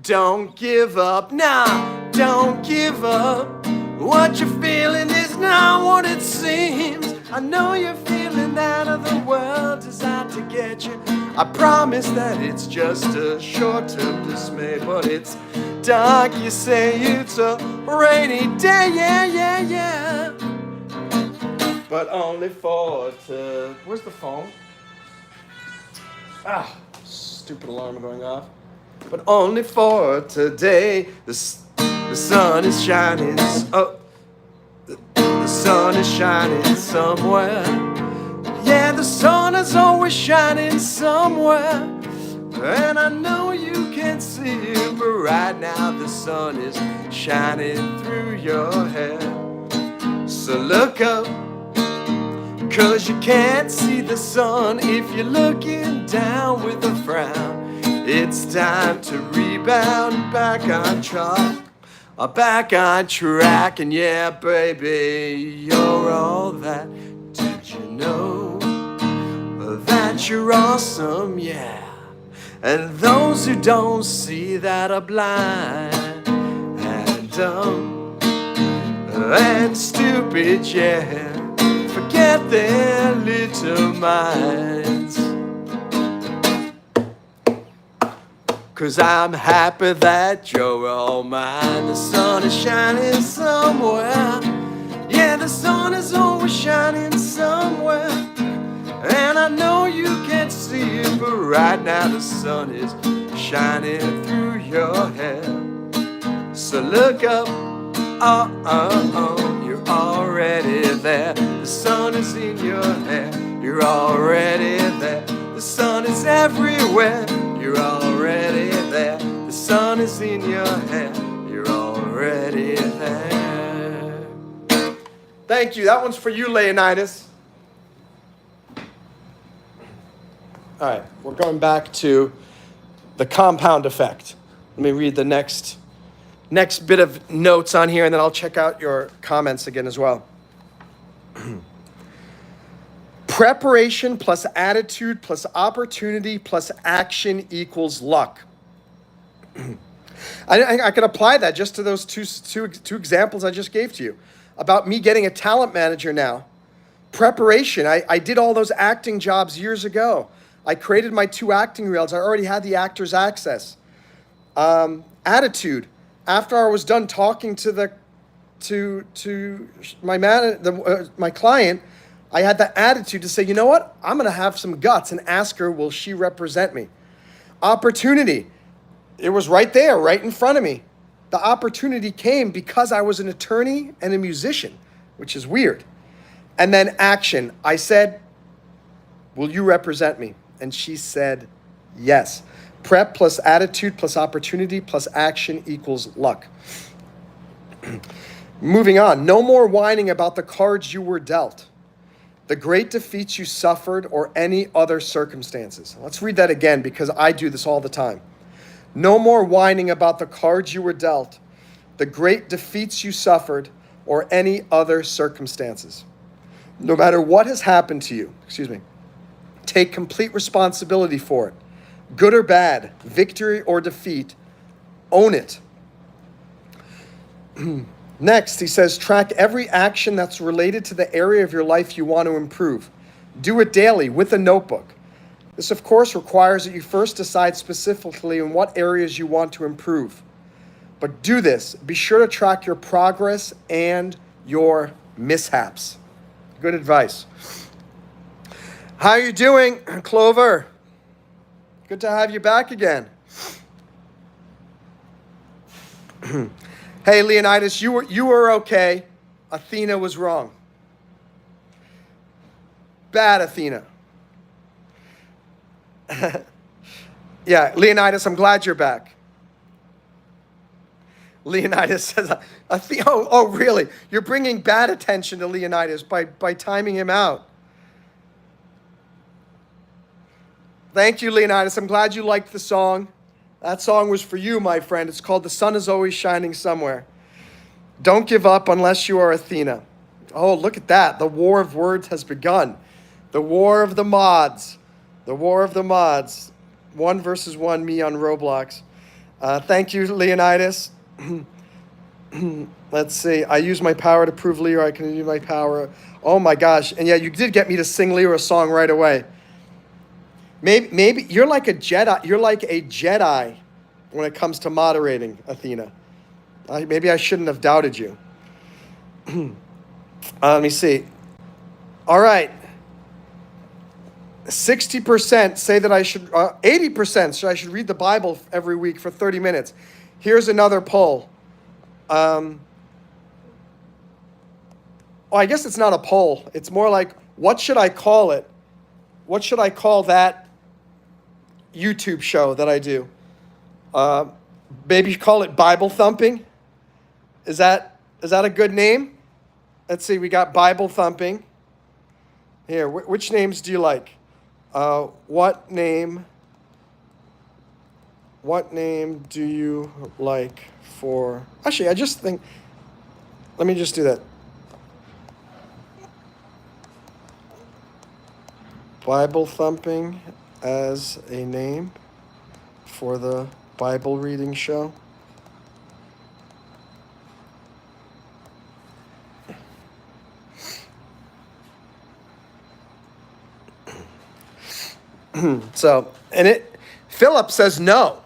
Don't give up, nah, don't give up. What you're feeling is not what it seems. I know you're feeling that the world is out to get you. I promise that it's just a short-term dismay, but it's dark, you say it's a rainy day, yeah. But only for where's the phone? Stupid alarm going off. But only for today. The sun is shining. The sun is shining somewhere. Yeah, the sun is always shining somewhere. And I know you can't see it, but right now the sun is shining through your hair. So look up, 'cause you can't see the sun if you're looking down with a frown. It's time to rebound, back on track. Back on track, and yeah, baby, you're all that. Did you know that you're awesome? Yeah. And those who don't see that are blind and dumb and stupid, yeah. Forget their little minds. 'Cause I'm happy that you're all mine. The sun is shining somewhere. Yeah, the sun is always shining somewhere. And I know you can't see it, but right now the sun is shining through your hair. So look up, you're already there. The sun is in your hair, you're already there. The sun is everywhere, you're already there. The sun is in your hair, you're already there. Thank you. That one's for you, Leonidas. All right, we're going back to the compound effect. Let me read the next bit of notes on here, and then I'll check out your comments again as well. Preparation plus attitude plus opportunity plus action equals luck. I can apply that just to those two examples I just gave to you about me getting a talent manager now. Preparation, I did all those acting jobs years ago. I created my 2 acting reels. I already had the actor's access. Attitude, after I was done talking to my client, I had the attitude to say, you know what? I'm going to have some guts and ask her, will she represent me? Opportunity, it was right there, right in front of me. The opportunity came because I was an attorney and a musician, which is weird. And then action, I said, will you represent me? And she said, yes. Prep plus attitude plus opportunity plus action equals luck. Moving on. No more whining about the cards you were dealt, the great defeats you suffered, or any other circumstances. Let's read that again because I do this all the time. No more whining about the cards you were dealt, the great defeats you suffered, or any other circumstances. No matter what has happened to you, take complete responsibility for it. Good or bad, victory or defeat, own it. Next, he says, track every action that's related to the area of your life you want to improve. Do it daily with a notebook. This, of course, requires that you first decide specifically in what areas you want to improve. But do this. Be sure to track your progress and your mishaps. Good advice. How are you doing, Clover? Good to have you back again. Hey, Leonidas, you were okay. Athena was wrong. Bad Athena. Yeah, Leonidas, I'm glad you're back. Leonidas says, oh, really? You're bringing bad attention to Leonidas by timing him out. Thank you, Leonidas. I'm glad you liked the song. That song was for you, my friend. It's called The Sun is Always Shining Somewhere. Don't give up unless you are Athena. Oh, look at that. The war of words has begun. The war of the mods. The war of the mods. 1 versus 1, me on Roblox. Thank you, Leonidas. Let's see. I use my power to prove Lyra I can use my power. Oh, my gosh. And yeah, you did get me to sing Lyra a song right away. Maybe you're like a Jedi. You're like a Jedi when it comes to moderating, Athena. Maybe I shouldn't have doubted you. Let me see. All right. 60% say that I should, 80% say I should read the Bible every week for 30 minutes. Here's another poll. I guess it's not a poll. It's more like, what should I call it? What should I call that YouTube show that I do? Maybe call it Bible thumping. Is that a good name? Let's see. We got Bible thumping. Here, which names do you like? What name do you like for? Actually, I just think. Let me just do that. Bible thumping as a name for the Bible reading show. So, Philip says no.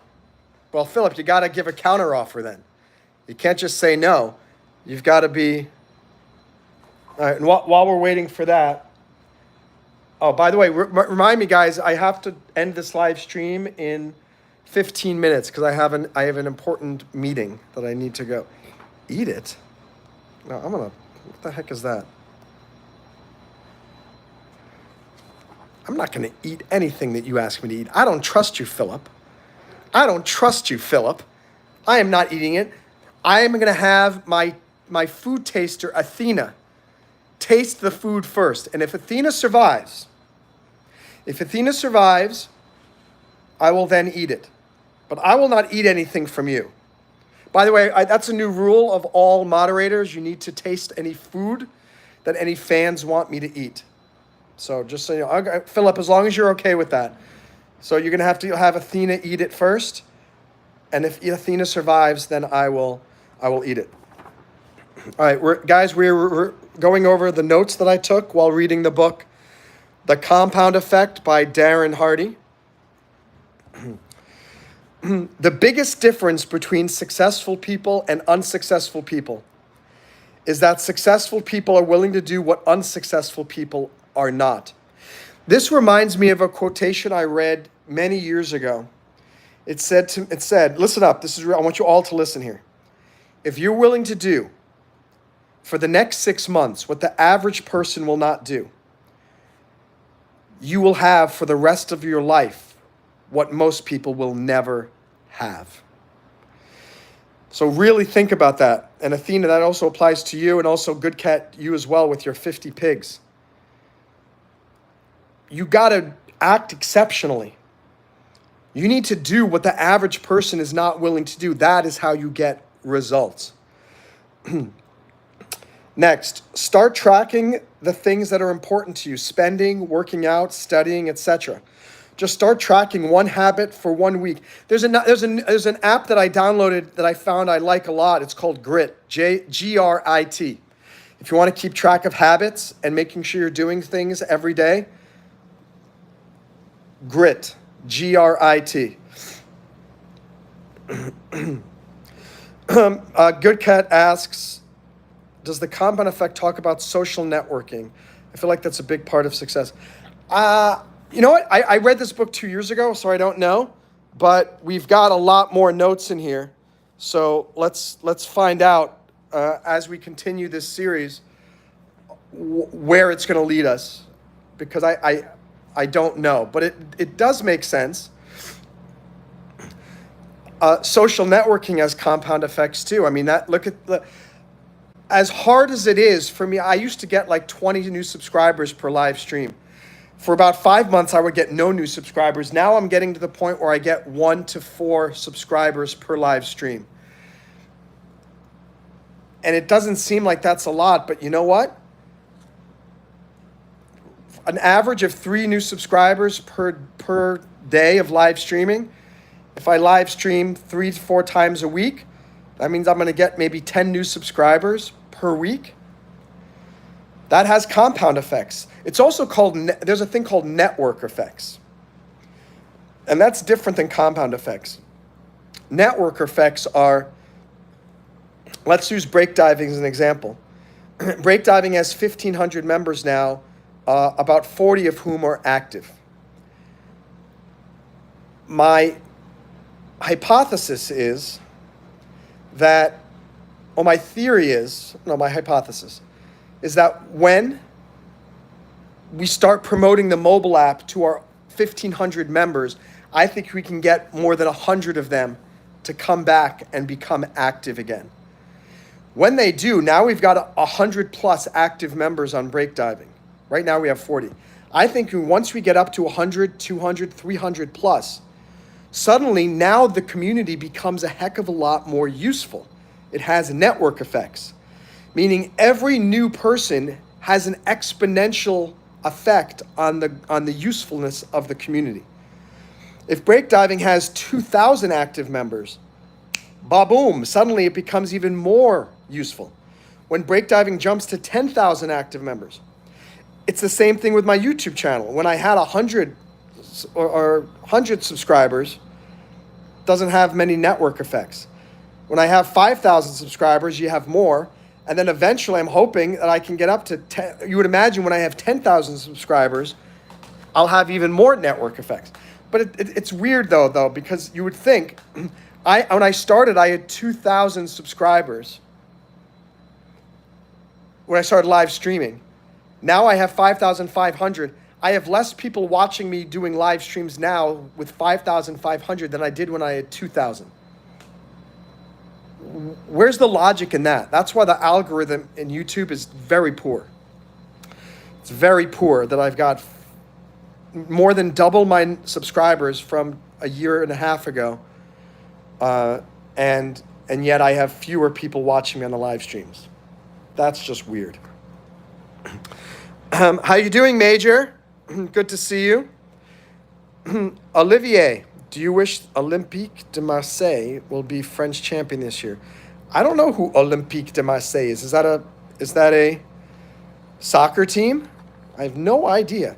Well, Philip, you got to give a counter offer then. You can't just say no. You've got to be. All right, and while we're waiting for that, oh, by the way, remind me, guys, I have to end this live stream in 15 minutes because I have an important meeting that I need to go. Eat it? No, what the heck is that? I'm not going to eat anything that you ask me to eat. I don't trust you, Philip. I don't trust you, Philip. I am not eating it. I am going to have my food taster, Athena, taste the food first. And if Athena survives, I will then eat it. But I will not eat anything from you. By the way, that's a new rule of all moderators. You need to taste any food that any fans want me to eat. So just so you know, Philip, as long as you're okay with that. So you're going to have Athena eat it first. And if Athena survives, then I will eat it. All right, we're going over the notes that I took while reading the book, The Compound Effect by Darren Hardy. The biggest difference between successful people and unsuccessful people is that successful people are willing to do what unsuccessful people are not. This reminds me of a quotation I read many years ago. It said, listen up, this is real. I want you all to listen here. If you're willing to do for the next 6 months what the average person will not do, you will have for the rest of your life what most people will never have. So really think about that. And Athena, that also applies to you, and also Good Cat, you as well with your 50 pigs. You got to act exceptionally. You need to do what the average person is not willing to do. That is how you get results. Next, start tracking the things that are important to you: spending, working out, studying, etc. Just start tracking one habit for 1 week. There's an app that I downloaded that I found I like a lot. It's called Grit, Grit. If you want to keep track of habits and making sure you're doing things every day, Grit, Grit. Good Cat asks, does the compound effect talk about social networking? I feel like that's a big part of success. You know what? I read this book 2 years ago, so I don't know. But we've got a lot more notes in here. So let's find out as we continue this series where it's going to lead us. Because I don't know. But it does make sense. Social networking has compound effects too. I mean, as hard as it is for me, I used to get like 20 new subscribers per live stream. For about 5 months, I would get no new subscribers. Now I'm getting to the point where I get 1 to 4 subscribers per live stream. And it doesn't seem like that's a lot, but you know what? An average of 3 new subscribers per day of live streaming. If I live stream 3 to 4 times a week, that means I'm going to get maybe 10 new subscribers per week. That has compound effects. It's also called, there's a thing called network effects. And that's different than compound effects. Network effects are, let's use breakdiving as an example. Breakdiving has 1,500 members now, about 40 of whom are active. My hypothesis is that, my hypothesis is that when we start promoting the mobile app to our 1,500 members, I think we can get more than 100 of them to come back and become active again. When they do, now we've got 100 plus active members on breakdiving. Right now we have 40. I think once we get up to 100, 200, 300 plus, suddenly now the community becomes a heck of a lot more useful. It has network effects, meaning every new person has an exponential effect on the usefulness of the community. If breakdiving has 2,000 active members, ba-boom, suddenly it becomes even more useful. When breakdiving jumps to 10,000 active members, it's the same thing with my YouTube channel. When I had 100 subscribers, doesn't have many network effects. When I have 5,000 subscribers, you have more. And then eventually I'm hoping that I can get up to 10. You would imagine when I have 10,000 subscribers, I'll have even more network effects. But it's weird though, because you would think, when I started, I had 2,000 subscribers. When I started live streaming. Now I have 5,500. I have less people watching me doing live streams now with 5,500 than I did when I had 2,000. Where's the logic in that? That's why the algorithm in YouTube is very poor. It's very poor that I've got more than double my subscribers from a year and a half ago, and yet I have fewer people watching me on the live streams. That's just weird. How you doing, Major? Good to see you. Olivier, do you wish Olympique de Marseille will be French champion this year? I don't know who Olympique de Marseille is. Is that a soccer team? I have no idea.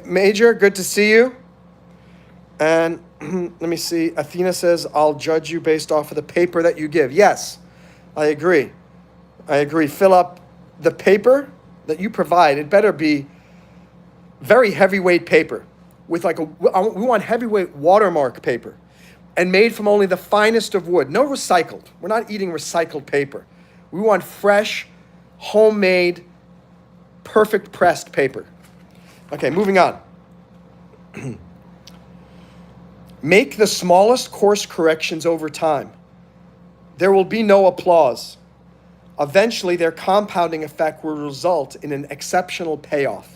Major, good to see you. And let me see. Athena says, I'll judge you based off of the paper that you give. Yes, I agree. Fill up the paper that you provide. It better be very heavyweight paper with we want heavyweight watermark paper and made from only the finest of wood. No recycled. We're not eating recycled paper. We want fresh, homemade, perfect pressed paper. Okay, moving on. Make the smallest course corrections over time. There will be no applause. Eventually, their compounding effect will result in an exceptional payoff.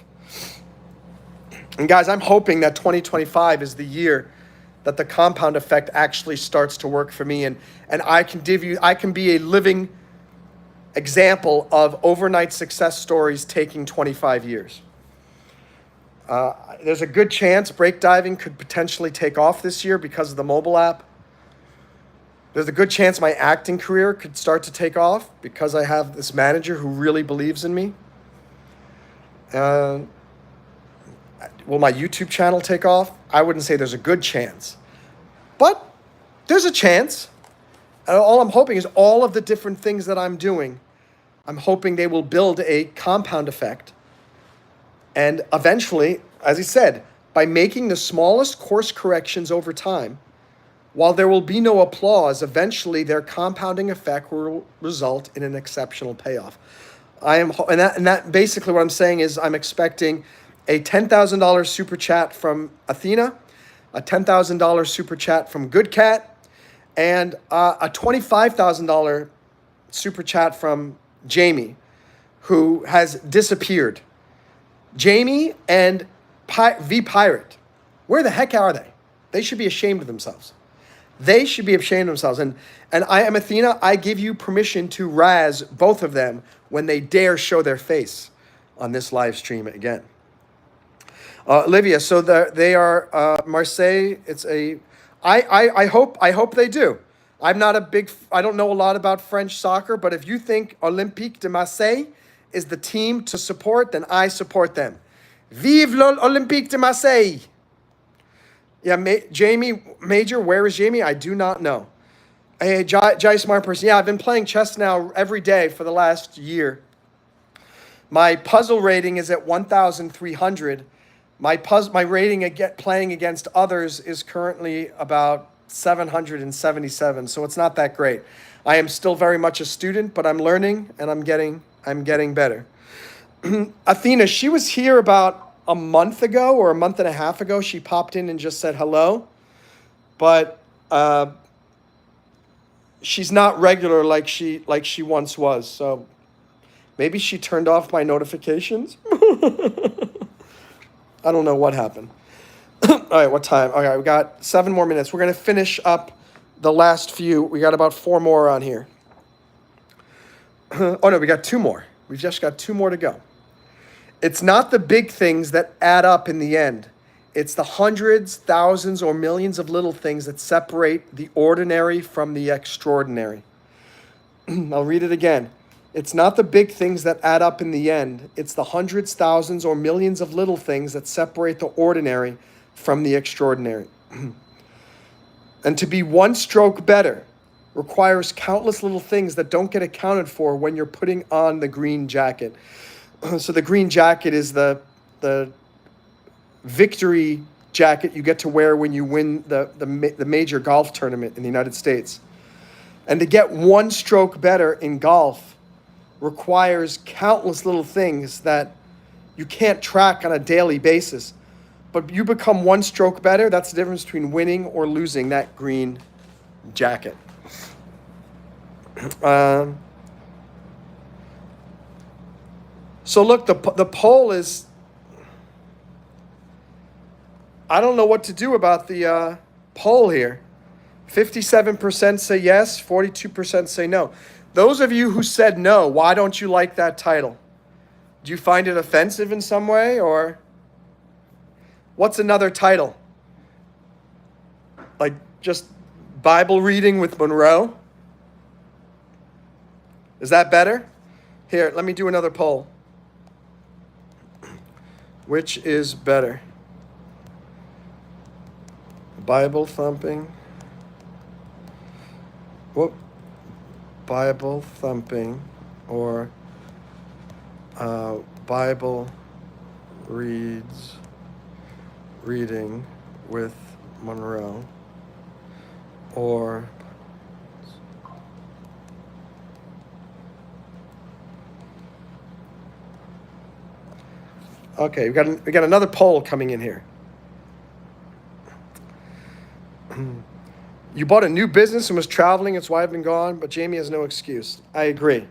And guys, I'm hoping that 2025 is the year that the compound effect actually starts to work for me, and I can be a living example of overnight success stories taking 25 years. There's a good chance breakdiving could potentially take off this year because of the mobile app. There's a good chance my acting career could start to take off because I have this manager who really believes in me. Will my YouTube channel take off? I wouldn't say there's a good chance, but there's a chance. And all I'm hoping is all of the different things that I'm doing, I'm hoping they will build a compound effect. And eventually, as I said, by making the smallest course corrections over time, while there will be no applause, eventually their compounding effect will result in an exceptional payoff. That basically what I'm saying is I'm expecting a $10,000 super chat from Athena, a $10,000 super chat from Good Cat, and a $25,000 super chat from Jamie, who has disappeared. Jamie and V Pirate, where the heck are they? They should be ashamed of themselves. They should be ashamed of themselves. And I am Athena. I give you permission to razz both of them when they dare show their face on this live stream again. Olivia, so they are Marseille. I hope they do. I don't know a lot about French soccer, but if you think Olympique de Marseille is the team to support, then I support them. Vive l'Olympique de Marseille. Yeah, Jamie, Major, where is Jamie? I do not know. Hey, Jai Smart Person. Yeah, I've been playing chess now every day for the last year. My puzzle rating is at 1,300. My rating playing against others is currently about 777, so it's not that great. I am still very much a student, but I'm learning and I'm getting better. Athena, she was here about a month ago or a month and a half ago. She popped in and just said hello, but she's not regular like she once was. So maybe she turned off my notifications. I don't know what happened. All right, what time? Okay, we got 7 more minutes. We're going to finish up the last few. We got about 4 more on here. Oh, no, we got 2 more. We've just got 2 more to go. It's not the big things that add up in the end. It's the hundreds, thousands, or millions of little things that separate the ordinary from the extraordinary. I'll read it again. It's not the big things that add up in the end. It's the hundreds, thousands, or millions of little things that separate the ordinary from the extraordinary. And to be one stroke better requires countless little things that don't get accounted for when you're putting on the green jacket. So the green jacket is the victory jacket you get to wear when you win the major golf tournament in the United States. And to get one stroke better in golf requires countless little things that you can't track on a daily basis. But you become one stroke better, that's the difference between winning or losing that green jacket. So look, the poll is, I don't know what to do about the poll here. 57% say yes, 42% say no. Those of you who said no, why don't you like that title? Do you find it offensive in some way, or what's another title? Like just Bible reading with Monroe? Is that better? Here, let me do another poll. Which is better? Bible thumping? Whoop. Bible thumping or Bible reading with Monroe, or okay, we got another poll coming in here. You bought a new business and was traveling, it's why I've been gone, but Jamie has no excuse. I agree.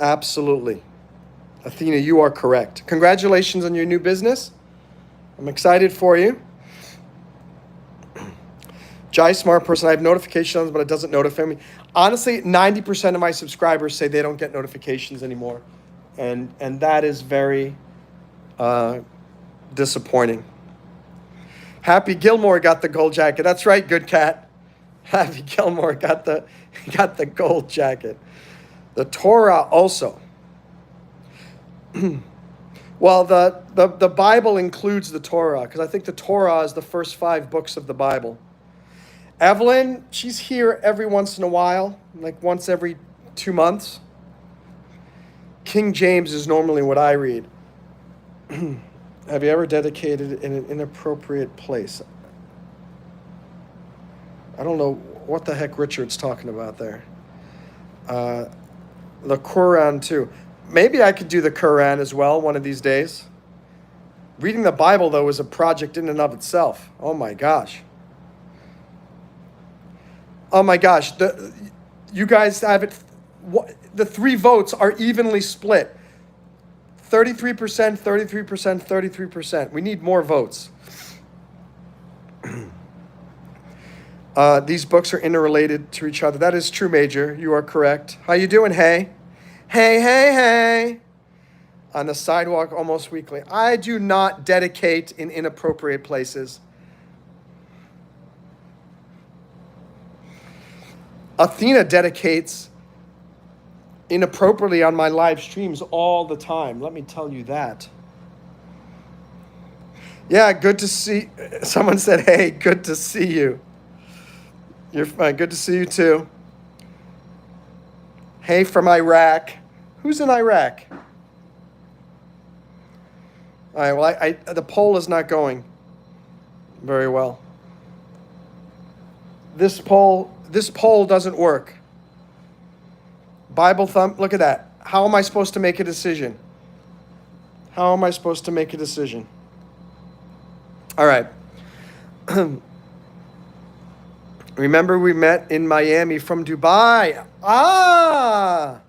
Absolutely. Athena, you are correct. Congratulations on your new business. I'm excited for you. Jai, smart person, I have notifications, but it doesn't notify me. Honestly, 90% of my subscribers say they don't get notifications anymore. And that is very disappointing. Happy Gilmore got the gold jacket. That's right, good cat. Happy Gilmore got the gold jacket. The Torah also. Well, the Bible includes the Torah, because I think the Torah is the first 5 books of the Bible. Evelyn, she's here every once in a while, like once every 2 months. King James is normally what I read. Have you ever dedicated in an inappropriate place? I don't know what the heck Richard's talking about there. The Quran too. Maybe I could do the Quran as well one of these days. Reading the Bible, though, is a project in and of itself. Oh my gosh. Oh my gosh. You guys have it. The 3 votes are evenly split. 33%, 33%, 33%. We need more votes. These books are interrelated to each other. That is true, Major. You are correct. How you doing, hey? Hey. On the sidewalk almost weekly. I do not dedicate in inappropriate places. Athena dedicates inappropriately on my live streams all the time. Let me tell you that. Yeah, good to see. Someone said, hey, good to see you. You're fine. Good to see you too. Hey from Iraq. Who's in Iraq? All right, well, the poll is not going very well. This poll doesn't work. Bible thump, look at that. How am I supposed to make a decision? All right. Remember we met in Miami from Dubai. Oh!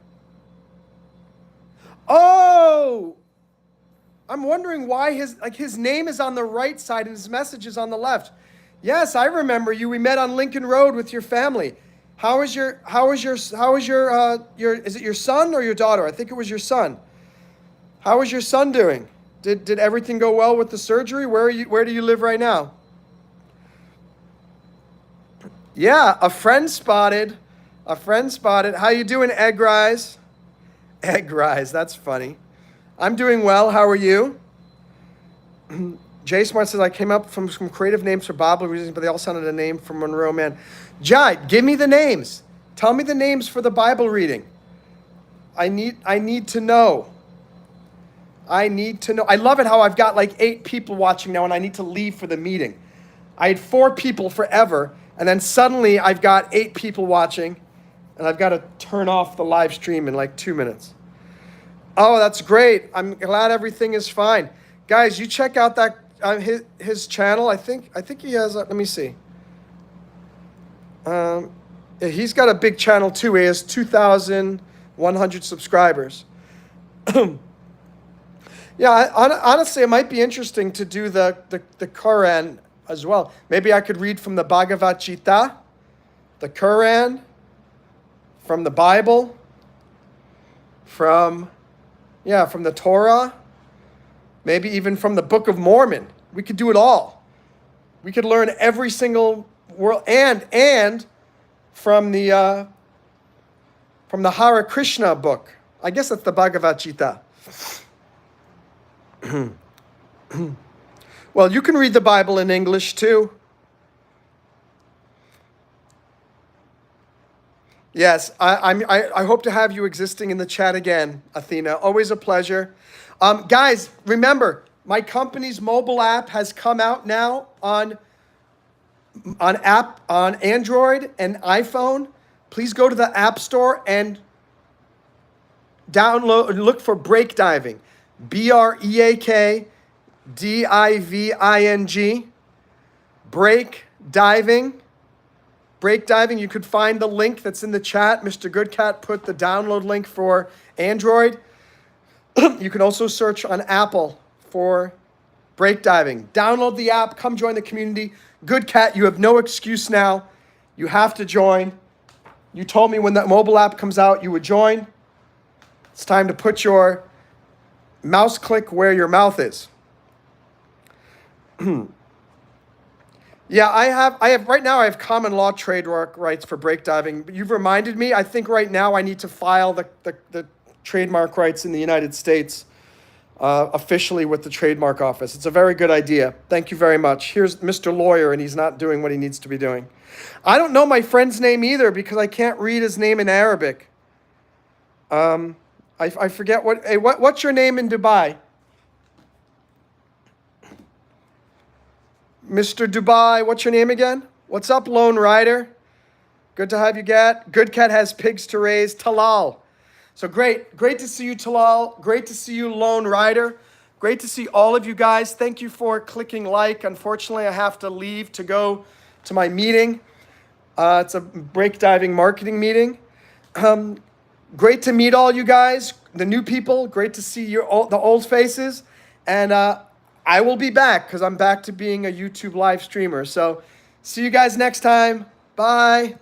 I'm wondering why his name is on the right side and his message is on the left. Yes, I remember you. We met on Lincoln Road with your family. Is it your son or your daughter? I think it was your son. How is your son doing? Did everything go well with the surgery? Where do you live right now? Yeah, a friend spotted. How you doing, Egg Rise? Egg Rise, that's funny. I'm doing well. How are you? Jay Smart says, I came up from some creative names for Bible readings, but they all sounded a name from Monroe Mann. Jai, give me the names. Tell me the names for the Bible reading. I need to know. I need to know. I love it how I've got like 8 people watching now and I need to leave for the meeting. I had 4 people forever, and then suddenly I've got 8 people watching, and I've got to turn off the live stream in like 2 minutes. Oh, that's great. I'm glad everything is fine. Guys, you check out that his channel. I think he has, let me see. Yeah, he's got a big channel too. He has 2,100 subscribers. Yeah, honestly, it might be interesting to do the Quran as well. Maybe I could read from the Bhagavad Gita, the Quran, from the Bible, from the Torah, maybe even from the Book of Mormon. We could do it all. We could learn every single world, and from the Hare Krishna book. I guess that's the Bhagavad Gita. Well, you can read the Bible in English too. Yes, I hope to have you existing in the chat again, Athena. Always a pleasure. Guys, remember, my company's mobile app has come out now on Android and iPhone. Please go to the App Store and download and look for Break Diving. BreakDiving. Break Diving. Break Diving. You could find the link that's in the chat. Mr. Goodcat put the download link for Android. You can also search on Apple for Break Diving. Download the app. Come join the community. Goodcat, you have no excuse now. You have to join. You told me when that mobile app comes out, you would join. It's time to put your mouse click where your mouth is. Yeah, I have right now I have common law trademark rights for break diving. But you've reminded me, I think right now I need to file the trademark rights in the United States officially with the trademark office. It's a very good idea. Thank you very much. Here's Mr. Lawyer, and he's not doing what he needs to be doing. I don't know my friend's name either because I can't read his name in Arabic. I forget what's your name in Dubai? Mr. Dubai, what's your name again? What's up, Lone Rider? Good to have you, Gat. Good Cat has pigs to raise. Talal. So great to see you, Talal. Great to see you, Lone Rider. Great to see all of you guys. Thank you for clicking like. Unfortunately, I have to leave to go to my meeting. It's a break diving marketing meeting. Great to meet all you guys, the new people. Great to see the old faces. And I will be back because I'm back to being a YouTube live streamer. So see you guys next time. Bye.